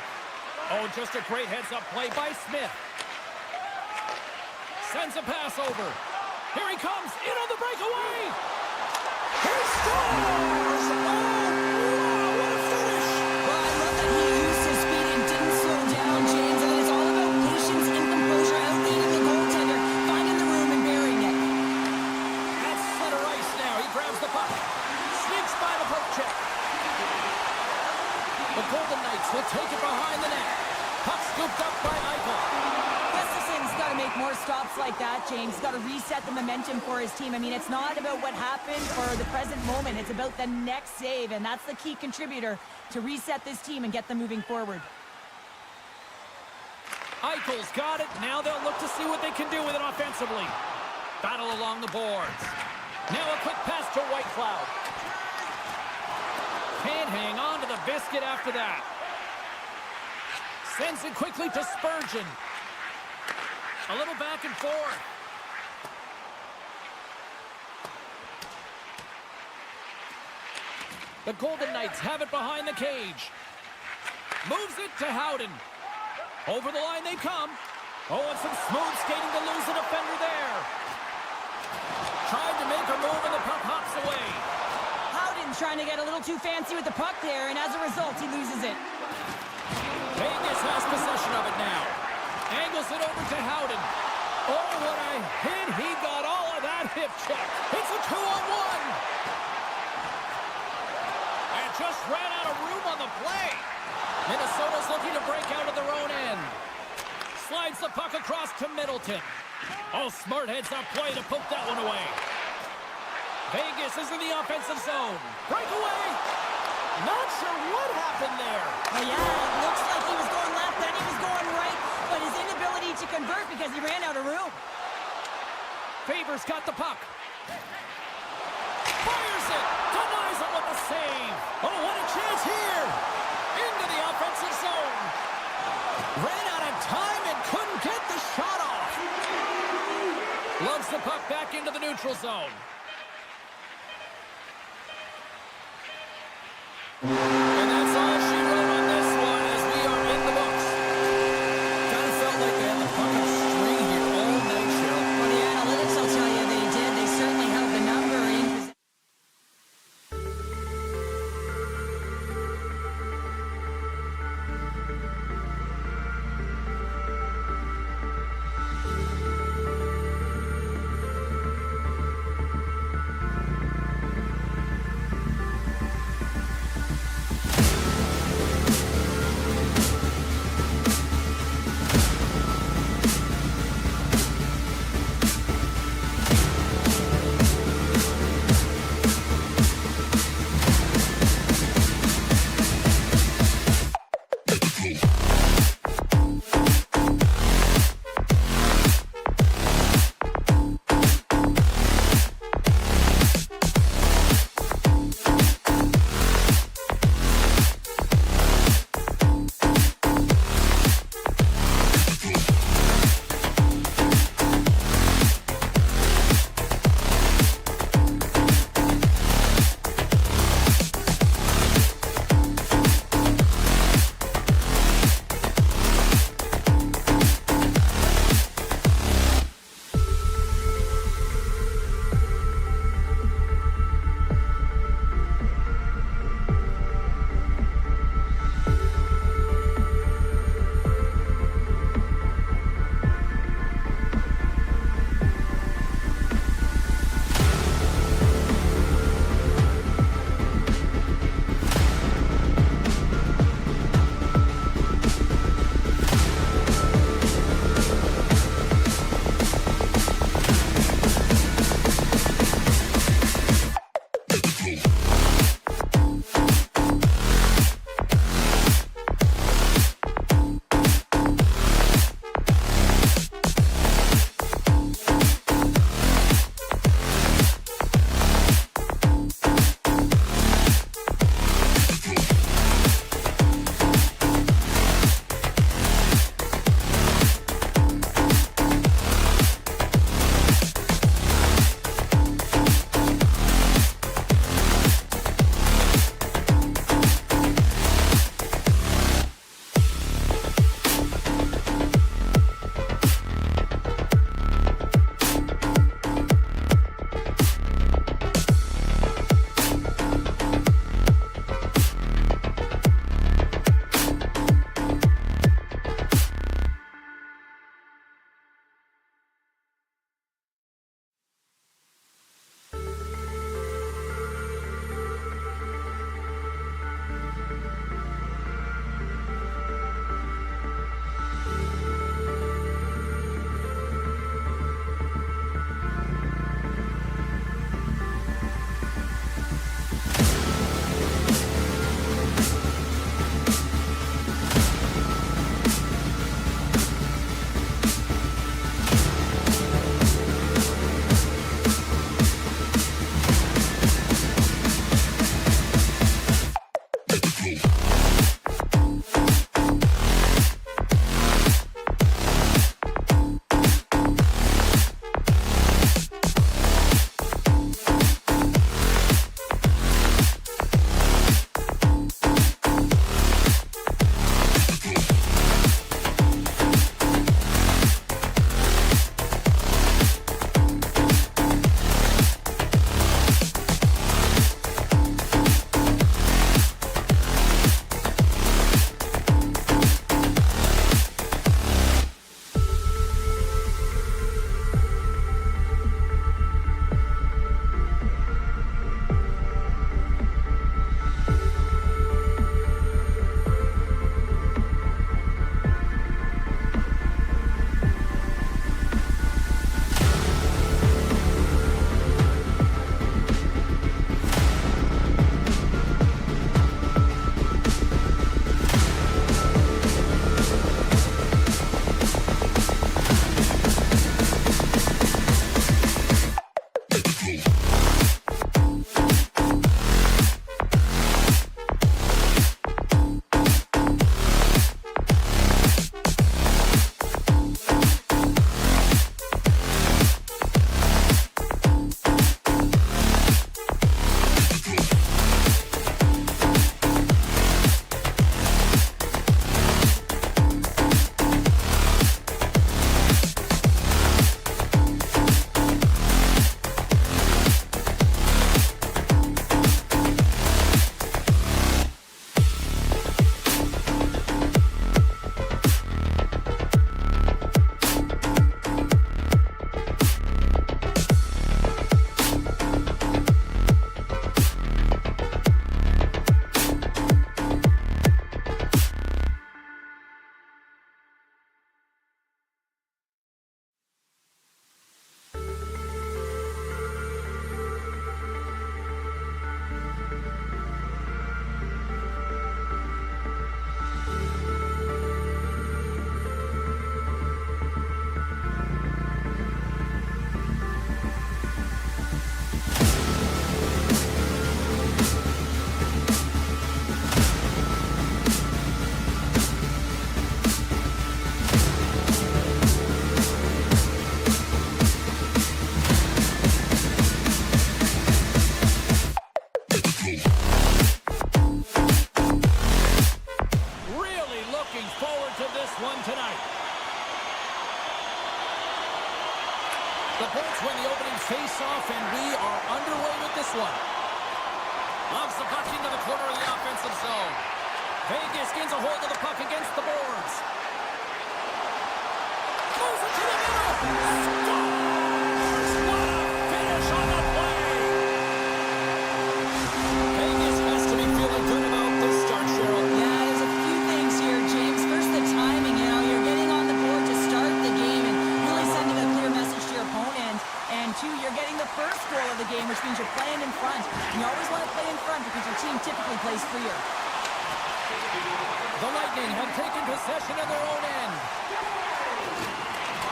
Oh, just a great heads-up play by Smith. Sends a pass over. Here he comes, in on the breakaway. He scores! Oh, wow, what a finish! Well, I love that he used his speed and didn't slow down, James. And it's all about patience and composure, outleading the goaltender, finding the room and burying it. That's center ice now. He grabs the puck. Sneaks by the poke check. The Golden Knights will take it behind the net. Puck scooped up by Eichel. Gustafson's got to make more stops like that, James. He's got to reset the momentum for his team. I mean, it's not about what happened or the present moment. It's about the next save, and that's the key contributor to reset this team and get them moving forward. Eichel's got it. Now they'll look to see what they can do with it offensively. Battle along the boards. Now a quick pass to Whitecloud. Can't hang on to the biscuit after that. Sends it quickly to Spurgeon. A little back and forth. The Golden Knights have it behind the cage. Moves it to Howden. Over the line they come. Oh, and some smooth skating to lose a defender there. Tried to make a move and the puck hops away. Howden's trying to get a little too fancy with the puck there, and as a result, he loses it. Vegas has possession of it now. Angles it over to Howden. Oh, what a hit. He got all of that hip check. It's a 2-on-1. And just ran out of room on the play. Minnesota's looking to break out of their own end. Slides the puck across to Middleton. Oh, smart heads-up play to poke that one away. Vegas is in the offensive zone. Breakaway. Not sure what happened there. Oh, yeah, it looks like he was going left, then he was going right, but his inability to convert because he ran out of room. Favors got the puck. Fires it. Denies it with a save. Oh, what a chance here. Into the offensive zone. Ran out of time and couldn't get the shot off. Loves the puck back into the neutral zone. And that's all she wrote on this one as we are in the books. Kind of felt like they had the puck on string here all night, Cheryl. Well, the analytics will tell you they did. They certainly held the number in position. The Bolts win the opening face-off, and we are underway with this one. Loves the puck into the corner of the offensive zone. Vegas gains a hold of the puck against the boards. Moves it to the middle. Scores! What a finish on the play! Vegas has to be feeling good about this start, Cheryl. Yeah, there's a few things here, James. First, the timing. You're getting on the board to start the game and really sending a clear message to your opponent. And two, you're getting the first goal of the game, which means you're playing in front. And you always want to play in front because your team typically plays freer. The Lightning have taken possession of their own end.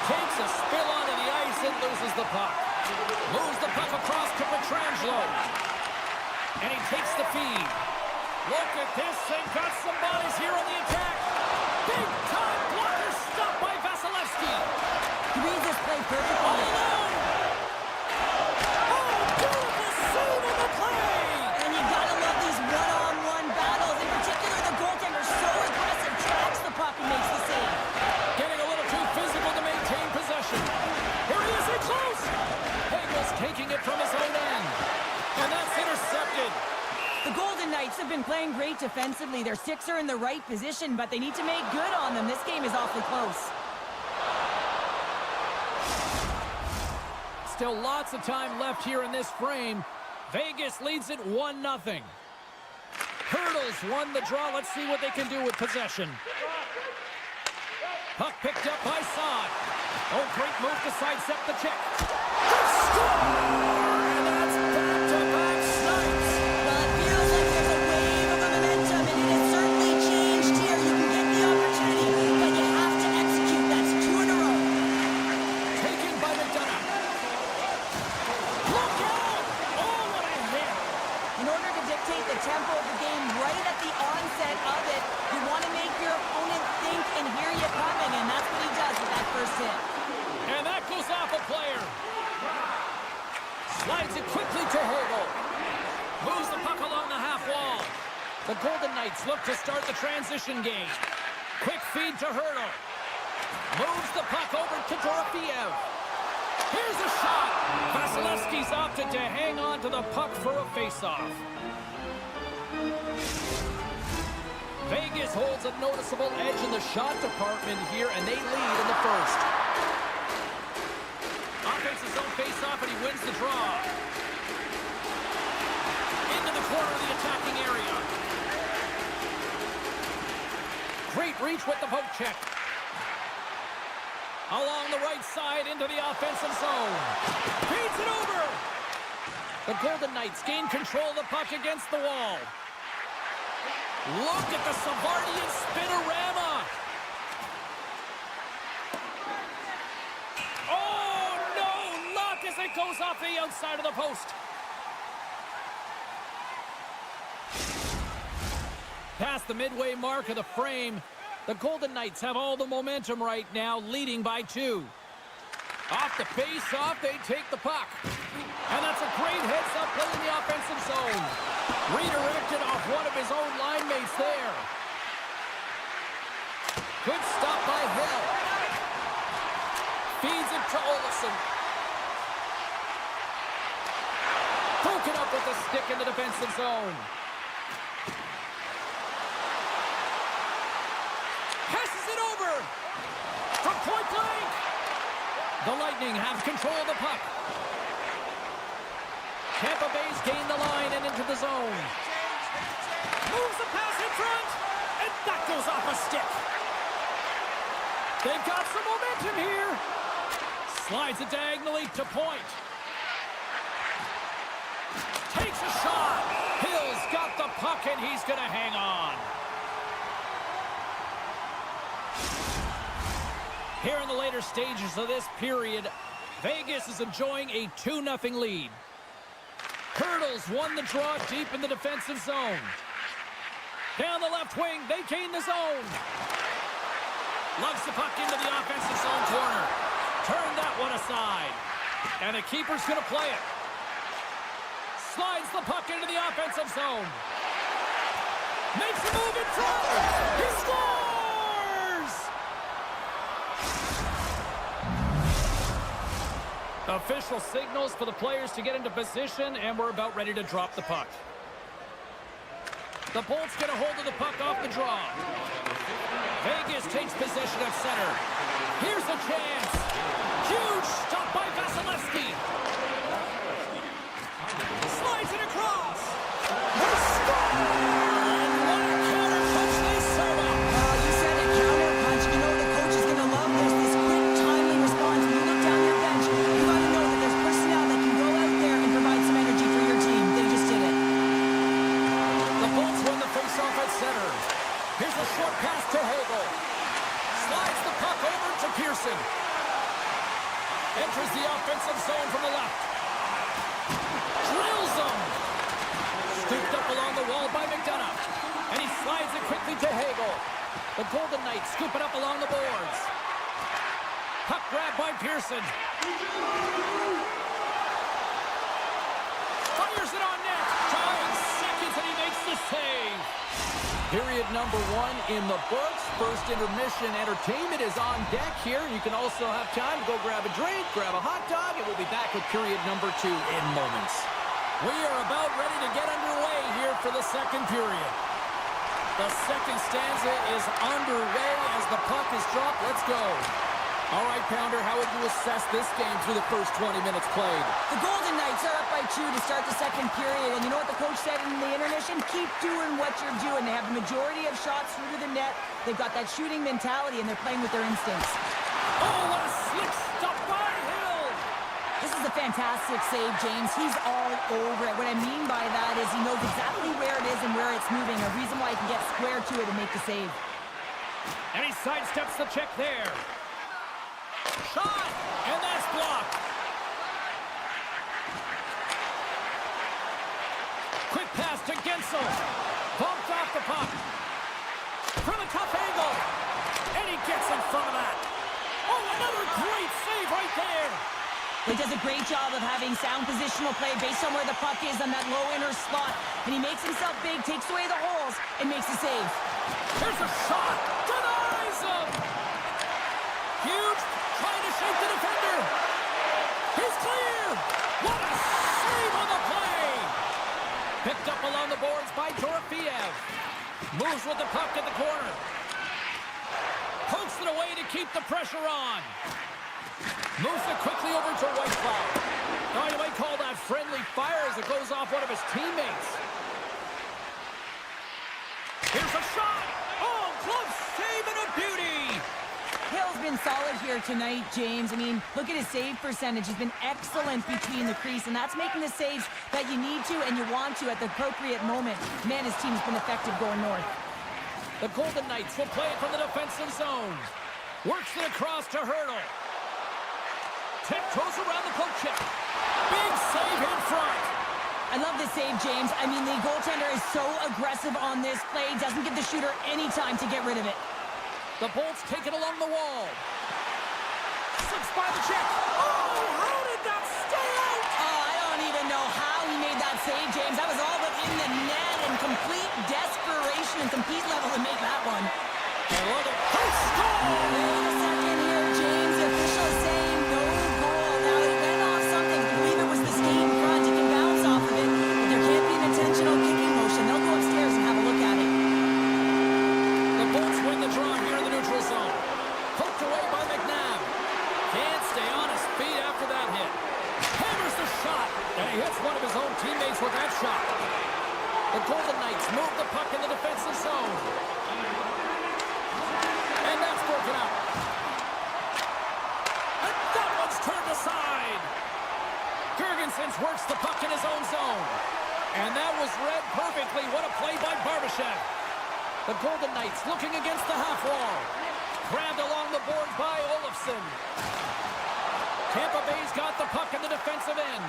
Takes a spill onto the ice and loses the puck. Moves the puck across to Pietrangelo. And he takes the feed. Look at this. They've got some bodies here on the attack. Big time blocker stopped by Vasilevsky. He reads this play perfectly. All alone. Oh, beautiful save on the play. And you gotta love these one-on-one battles. In particular, the goaltender so aggressive, tracks the puck and makes the save. Getting a little too physical to maintain possession. Here he is in close. Bengals taking it from his own end. And that's intercepted. The Golden Knights have been playing great defensively. Their sticks are in the right position, but they need to make good on them. This game is awfully close. Still lots of time left here in this frame. Vegas leads it 1-0. Hurdles won the draw. Let's see what they can do with possession. Puck picked up by Saad. Oh, great move to sidestep the check. Score! And that's back-to-back snipes. Well, it feels like there's a wave of momentum, and it has certainly changed here. You can get the opportunity, but you have to execute. That's 2 in a row. Taken by McDonough. Look out! Oh, what a hit! In order to dictate the tempo of the game right at the onset of it, you want to make your opponent think and hear you coming, and that's what he does with that first hit. And that goes off a player. Slides it quickly to Hurdle. Moves the puck along the half wall. The Golden Knights look to start the transition game. Quick feed to Hurdle. Moves the puck over to Dorofeev. Here's a shot. Vasilevsky's opted to hang on to the puck for a faceoff. Vegas holds a noticeable edge in the shot department here, and they lead in the first. Offense his own face-off, and he wins the draw. Into the corner of the attacking area. Great reach with the poke check. Along the right side into the offensive zone. Feeds it over. The Golden Knights gain control of the puck against the wall. Look at the Savardian spinorama. Oh, no. Luck as it goes off the outside of the post. Past the midway mark of the frame, the Golden Knights have all the momentum right now, leading by 2. Off the face-off, they take the puck. And that's a great heads-up play in the offensive zone. Redirected off one of his own line mates there. Good stop by Hill. Feeds it to Olsen. Broken up with the stick in the defensive zone. Passes it over. From point blank. The Lightning have control of the puck. Tampa Bay's gained the line and into the zone. Moves the pass in front, and that goes off a stick. They've got some momentum here. Slides it diagonally to point. Takes a shot. Hill's got the puck, and he's going to hang on. Here in the later stages of this period, Vegas is enjoying a 2-0 lead. Hurdles won the draw deep in the defensive zone. Down the left wing, they gain the zone. Lugs the puck into the offensive zone corner. Turn that one aside. And the keeper's going to play it. Slides the puck into the offensive zone. Makes a move in front. He scores! Official signals for the players to get into position, and we're about ready to drop the puck. The Bolts get a hold of the puck off the draw. Vegas takes possession at center. Here's a chance. Huge stop by Vasilevsky. Slides it across. The score! And what a counter punch they serve up. You said a counter punch. You know the coach is going to love this quick, timely response. When you look down your bench, you got to know that there's personnel that can go out there and provide some energy for your team. They just did it. The Bolts win the face-off at center. Here's a short pass to Hagel. Slides the puck over to Pearson. Enters the offensive zone from the left. Drills him. Scooped up along the wall by McDonough. And he slides it quickly to Hagel. The Golden Knights scoop it up along the boards. Puck grab by Pearson. Fires it on net. Trying seconds and he makes the save. Period number 1 in the books. First intermission entertainment is on deck here. You can also have time to go grab a drink, grab a hot dog, and we'll be back with period number 2 in moments. We are about ready to get underway here for the second period. The second stanza is underway as the puck is dropped. Let's go. All right, Pounder, how would you assess this game through the first 20 minutes played? The Golden Knights are up by 2 to start the second period. And you know what the coach said in the intermission? Keep doing what you're doing. They have the majority of shots through to the net. They've got that shooting mentality, and they're playing with their instincts. Oh, what a slick stop by Hill! This is a fantastic save, James. He's all over it. What I mean by that is he knows exactly where it is and where it's moving. A reason why he can get square to it and make the save. And he sidesteps the check there. Shot! And that's blocked. Quick pass to Gensel. Bumped off the puck. From a tough angle. And he gets in front of that. Oh, another great save right there. He does a great job of having sound positional play based on where the puck is on that low inner slot. And he makes himself big, takes away the holes, and makes the save. Here's a shot. Denies him. Huge. Trying to shake the defender. He's clear. What a save on the play. Picked up along the boards by Dorofeev. Moves with the puck at the corner. Pokes it away to keep the pressure on. Moves it quickly over to Whitecloud. Now you might call that friendly fire as it goes off one of his teammates. Here's a shot. Oh, glove save and a beauty. Hill's been solid here tonight, James. I mean, look at his save percentage. He's been excellent between the crease, and that's making the saves that you need to and you want to at the appropriate moment. Man, his team's been effective going north. The Golden Knights will play it from the defensive zone. Works it across to Hurdle. Tiptoes around the poke check. Big save in front. I love this save, James. I mean, the goaltender is so aggressive on this play. Doesn't give the shooter any time to get rid of it. The Bolts take it along the wall. Slips by the check. Oh, how did that stay out? Oh, I don't even know how he made that save, James. That was all but in the net and complete desperation and compete level to make that one. I love it. He scored! Wait a second here, James. The official is saying no goal. Now, he went off something. I believe it was the skate in front. He can bounce off of it, but there can't be an intentional kicking motion. They'll go upstairs and have a look at it. The Bolts win the draw here in the neutral zone. Poked away by McNabb. Can't stay on his feet after that hit. Hammers the shot, and he hits one of his own teammates with that shot. The Golden Knights move the puck in the defensive zone. And that's broken out. And that one's turned aside. Girgensons works the puck in his own zone. And that was read perfectly. What a play by Barbashev. The Golden Knights looking against the half wall. Grabbed along the board by Olofsson. Tampa Bay's got the puck in the defensive end.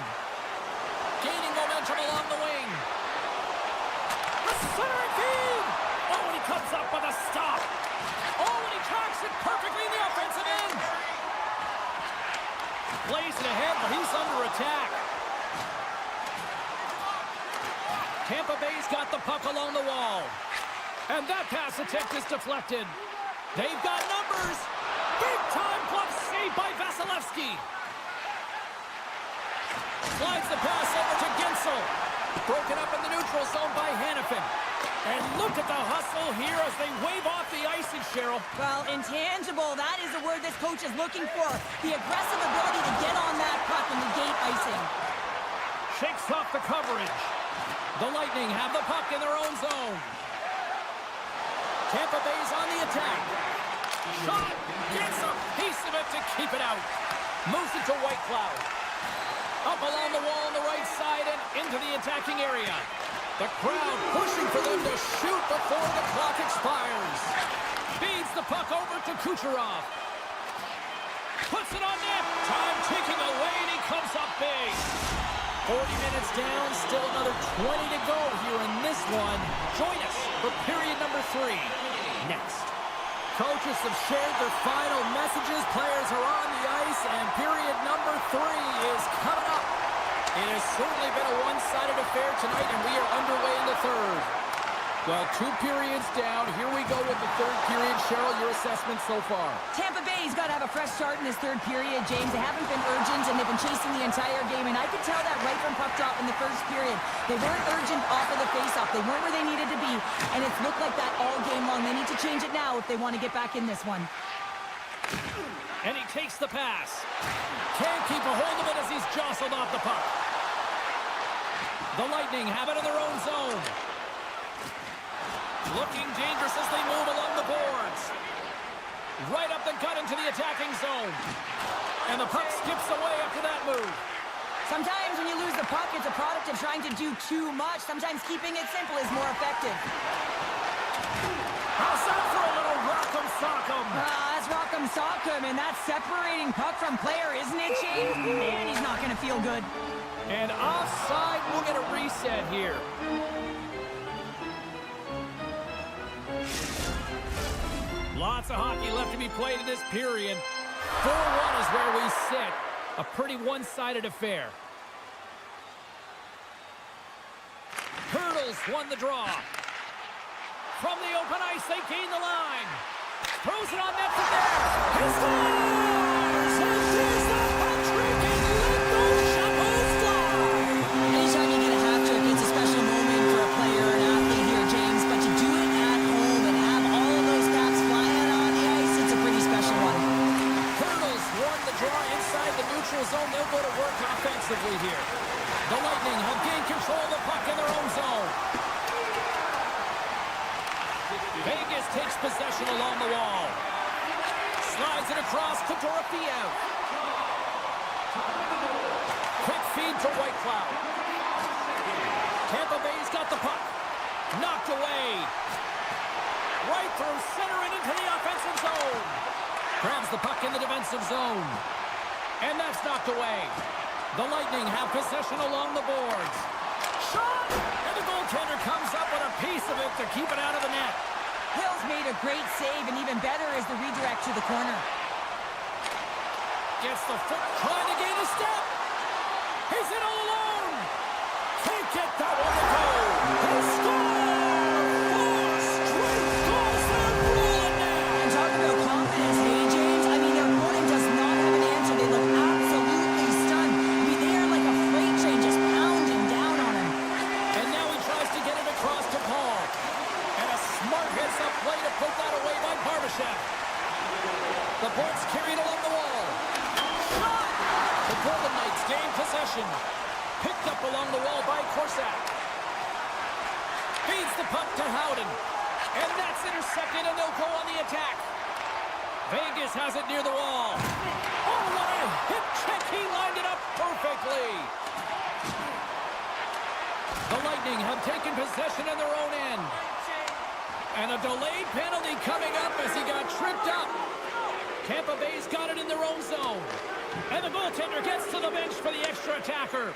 Gaining momentum along the wing. A centering feed. Oh, and he comes up with a stop. Oh, and he tracks it perfectly in the offensive end. Plays it ahead, but he's under attack. Tampa Bay's got the puck along the wall. And that pass attempt is deflected. They've got numbers. Big time glove save by Vasilevsky. Slides the pass over to Gensel. Broken up in the neutral zone by Hannafin. And look at the hustle here as they wave off the icing, Cheryl. Well, intangible, that is the word this coach is looking for. The aggressive ability to get on that puck and negate icing. Shakes off the coverage. The Lightning have the puck in their own zone. Tampa Bay's on the attack. Shot! Gets a piece of it to keep it out. Moves it to Whitecloud. Up along the wall on the right side and into the attacking area. The crowd pushing for them to shoot before the clock expires. Feeds the puck over to Kucherov. Puts it on net. Time ticking away, and he comes up big. 40 minutes down, still another 20 to go here in this one. Join us for period number 3 next. Coaches have shared their final messages. Players are on the ice, and period number 3 is coming up. It has certainly been a one-sided affair tonight, and we are underway in the third. Well, 2 periods down. Here we go with the third period. Cheryl, your assessment so far? Tampa Bay's got to have a fresh start in this third period, James. They haven't been urgent, and they've been chasing the entire game, and I could tell that right from puck drop in the first period. They weren't urgent off of the faceoff. They weren't where they needed to be, and it's looked like that all game long. They need to change it now if they want to get back in this one. And he takes the pass. Can't keep a hold of it as he's jostled off the puck. The Lightning have it in their own zone. Looking dangerous as they move along the boards. Right up the gut into the attacking zone. And the puck skips away after that move. Sometimes when you lose the puck, it's a product of trying to do too much. Sometimes keeping it simple is more effective. How's that for a little rock'em sock'em? That's rock'em sock'em, and that's separating puck from player, isn't it, James? And he's not going to feel good. And offside, we'll get a reset here. Lots of hockey left to be played in this period. 4-1 is where we sit. A pretty one-sided affair. Hurdles won the draw. From the open ice, they gain the line. Throws it on net from there. He scores! And there's the hat trick, and let those shackles fly! Anytime you get a hat trick, it's a special moment for a player or an athlete here, James. But to do it at home and have all of those caps flying on the ice, it's a pretty special one. Hurdles won the draw inside the neutral zone. They'll go to work offensively here. The Lightning have gained control of the puck in their own zone. Vegas takes possession along the wall. Slides it across to Dorofiev. Quick feed to Whitecloud. Tampa Bay's got the puck. Knocked away. Right through center and into the offensive zone. Grabs the puck in the defensive zone. And that's knocked away. The Lightning have possession along the boards. Shot! And the goaltender comes up with a piece of it to keep it out of the net. Hill's made a great save, and even better is the redirect to the corner. Gets the foot, trying to gain a step. He's in all alone. Can't get that one to go. He scores! 4 straight goals. They're rolling now. And talk about confidence, hey, James. I mean, their opponent does not have an answer. They look absolutely stunned. I mean, they are like a freight train just pounding down on him. And now he tries to get it across to Paul. And a smart heads-up play to put that away by Barbashev. The boards carried along the wall. Shot! The Golden Knights gain possession. Picked up along the wall by Korsak. Feeds the puck to Howden. And that's intercepted, and they'll go on the attack. Vegas has it near the wall. Oh, what a hip check. He lined it up perfectly. The Lightning have taken possession in their own end. And a delayed penalty coming up as he got tripped up. Tampa Bay's got it in their own zone. And the goaltender gets to the bench for the extra attacker.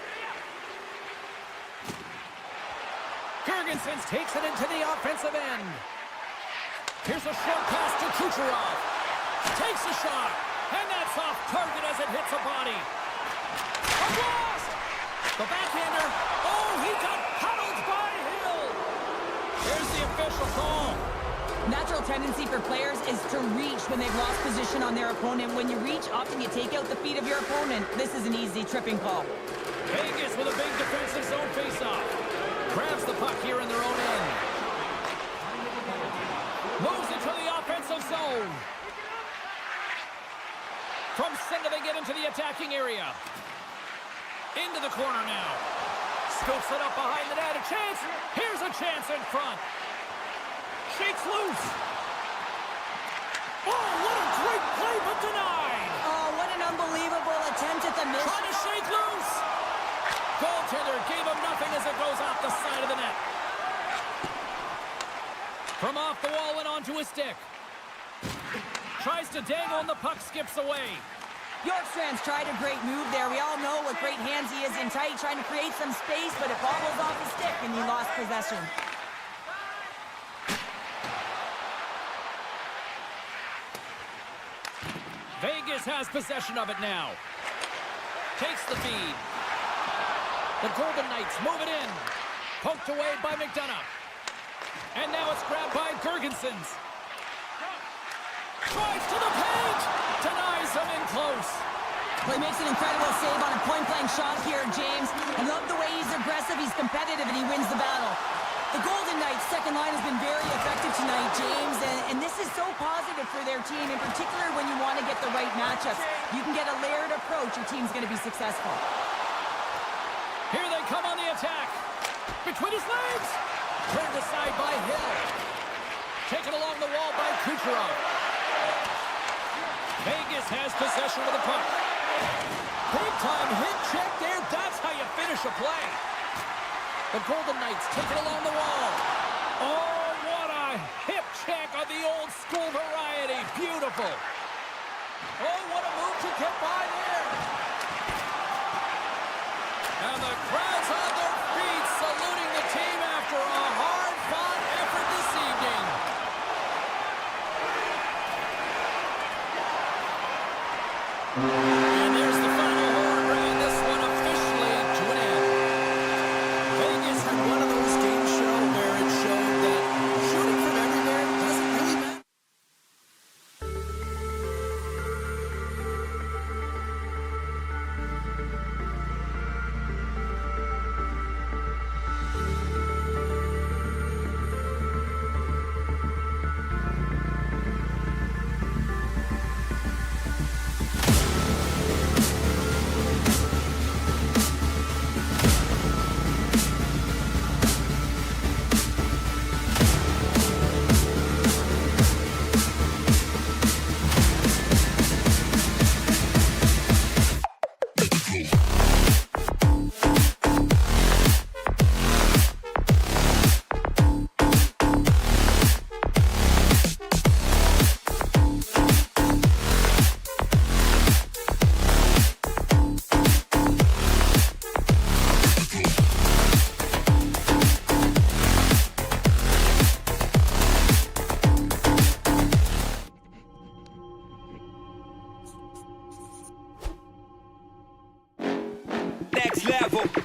Girgensons takes it into the offensive end. Here's a short pass to Kucherov. Takes a shot. And that's off target as it hits a body. A blast! The backhander. Oh, he got huddled by Hill. Here's the official call. Natural tendency for players is to reach when they've lost position on their opponent. When you reach, often you take out the feet of your opponent. This is an easy tripping call. Vegas with a big defensive zone face-off. Grabs the puck here in their own end. Moves into the offensive zone. From center, they get into the attacking area. Into the corner now. Scoops it up behind the net. A chance. Here's a chance in front. Shakes loose. Oh, what a great play, but denied. Oh, what an unbelievable attempt at the miss. Trying to shake loose. Goaltender gave him nothing as it goes off the side of the net. From off the wall and onto his stick. Tries to dangle and the puck skips away. Bjorkstrand's tried a great move there. We all know what great hands he is in tight, trying to create some space, but it bobbles off his stick and he lost possession. Vegas has possession of it now. Takes the feed. The Golden Knights move it in. Poked away by McDonough. And now it's grabbed by Gergensons. Drives to the paint. Denies him in close. Well, he makes an incredible save on a point-blank shot here, James. I love the way he's aggressive, he's competitive, and he wins the battle. The Golden Knights' second line has been very effective tonight, James, and this is so positive for their team, in particular when you want to get the right matchups. You can get a layered approach, your team's going to be successful. Here they come on the attack. Between his legs. Turned aside by Hill. Taken along the wall by Kucherov. Vegas has possession of the puck. Big-time hit check there. That's how you finish a play. The Golden Knights take it along the wall. Oh, what a hip check of the old school variety. Beautiful. Oh, what a move to get by there. And the crowd's on their feet saluting the team after a hard-fought effort this evening. And there's the final horn, bringing this one officially to an end. Vegas had one of those game shows where it showed that shooting from everywhere doesn't really matter. Next level.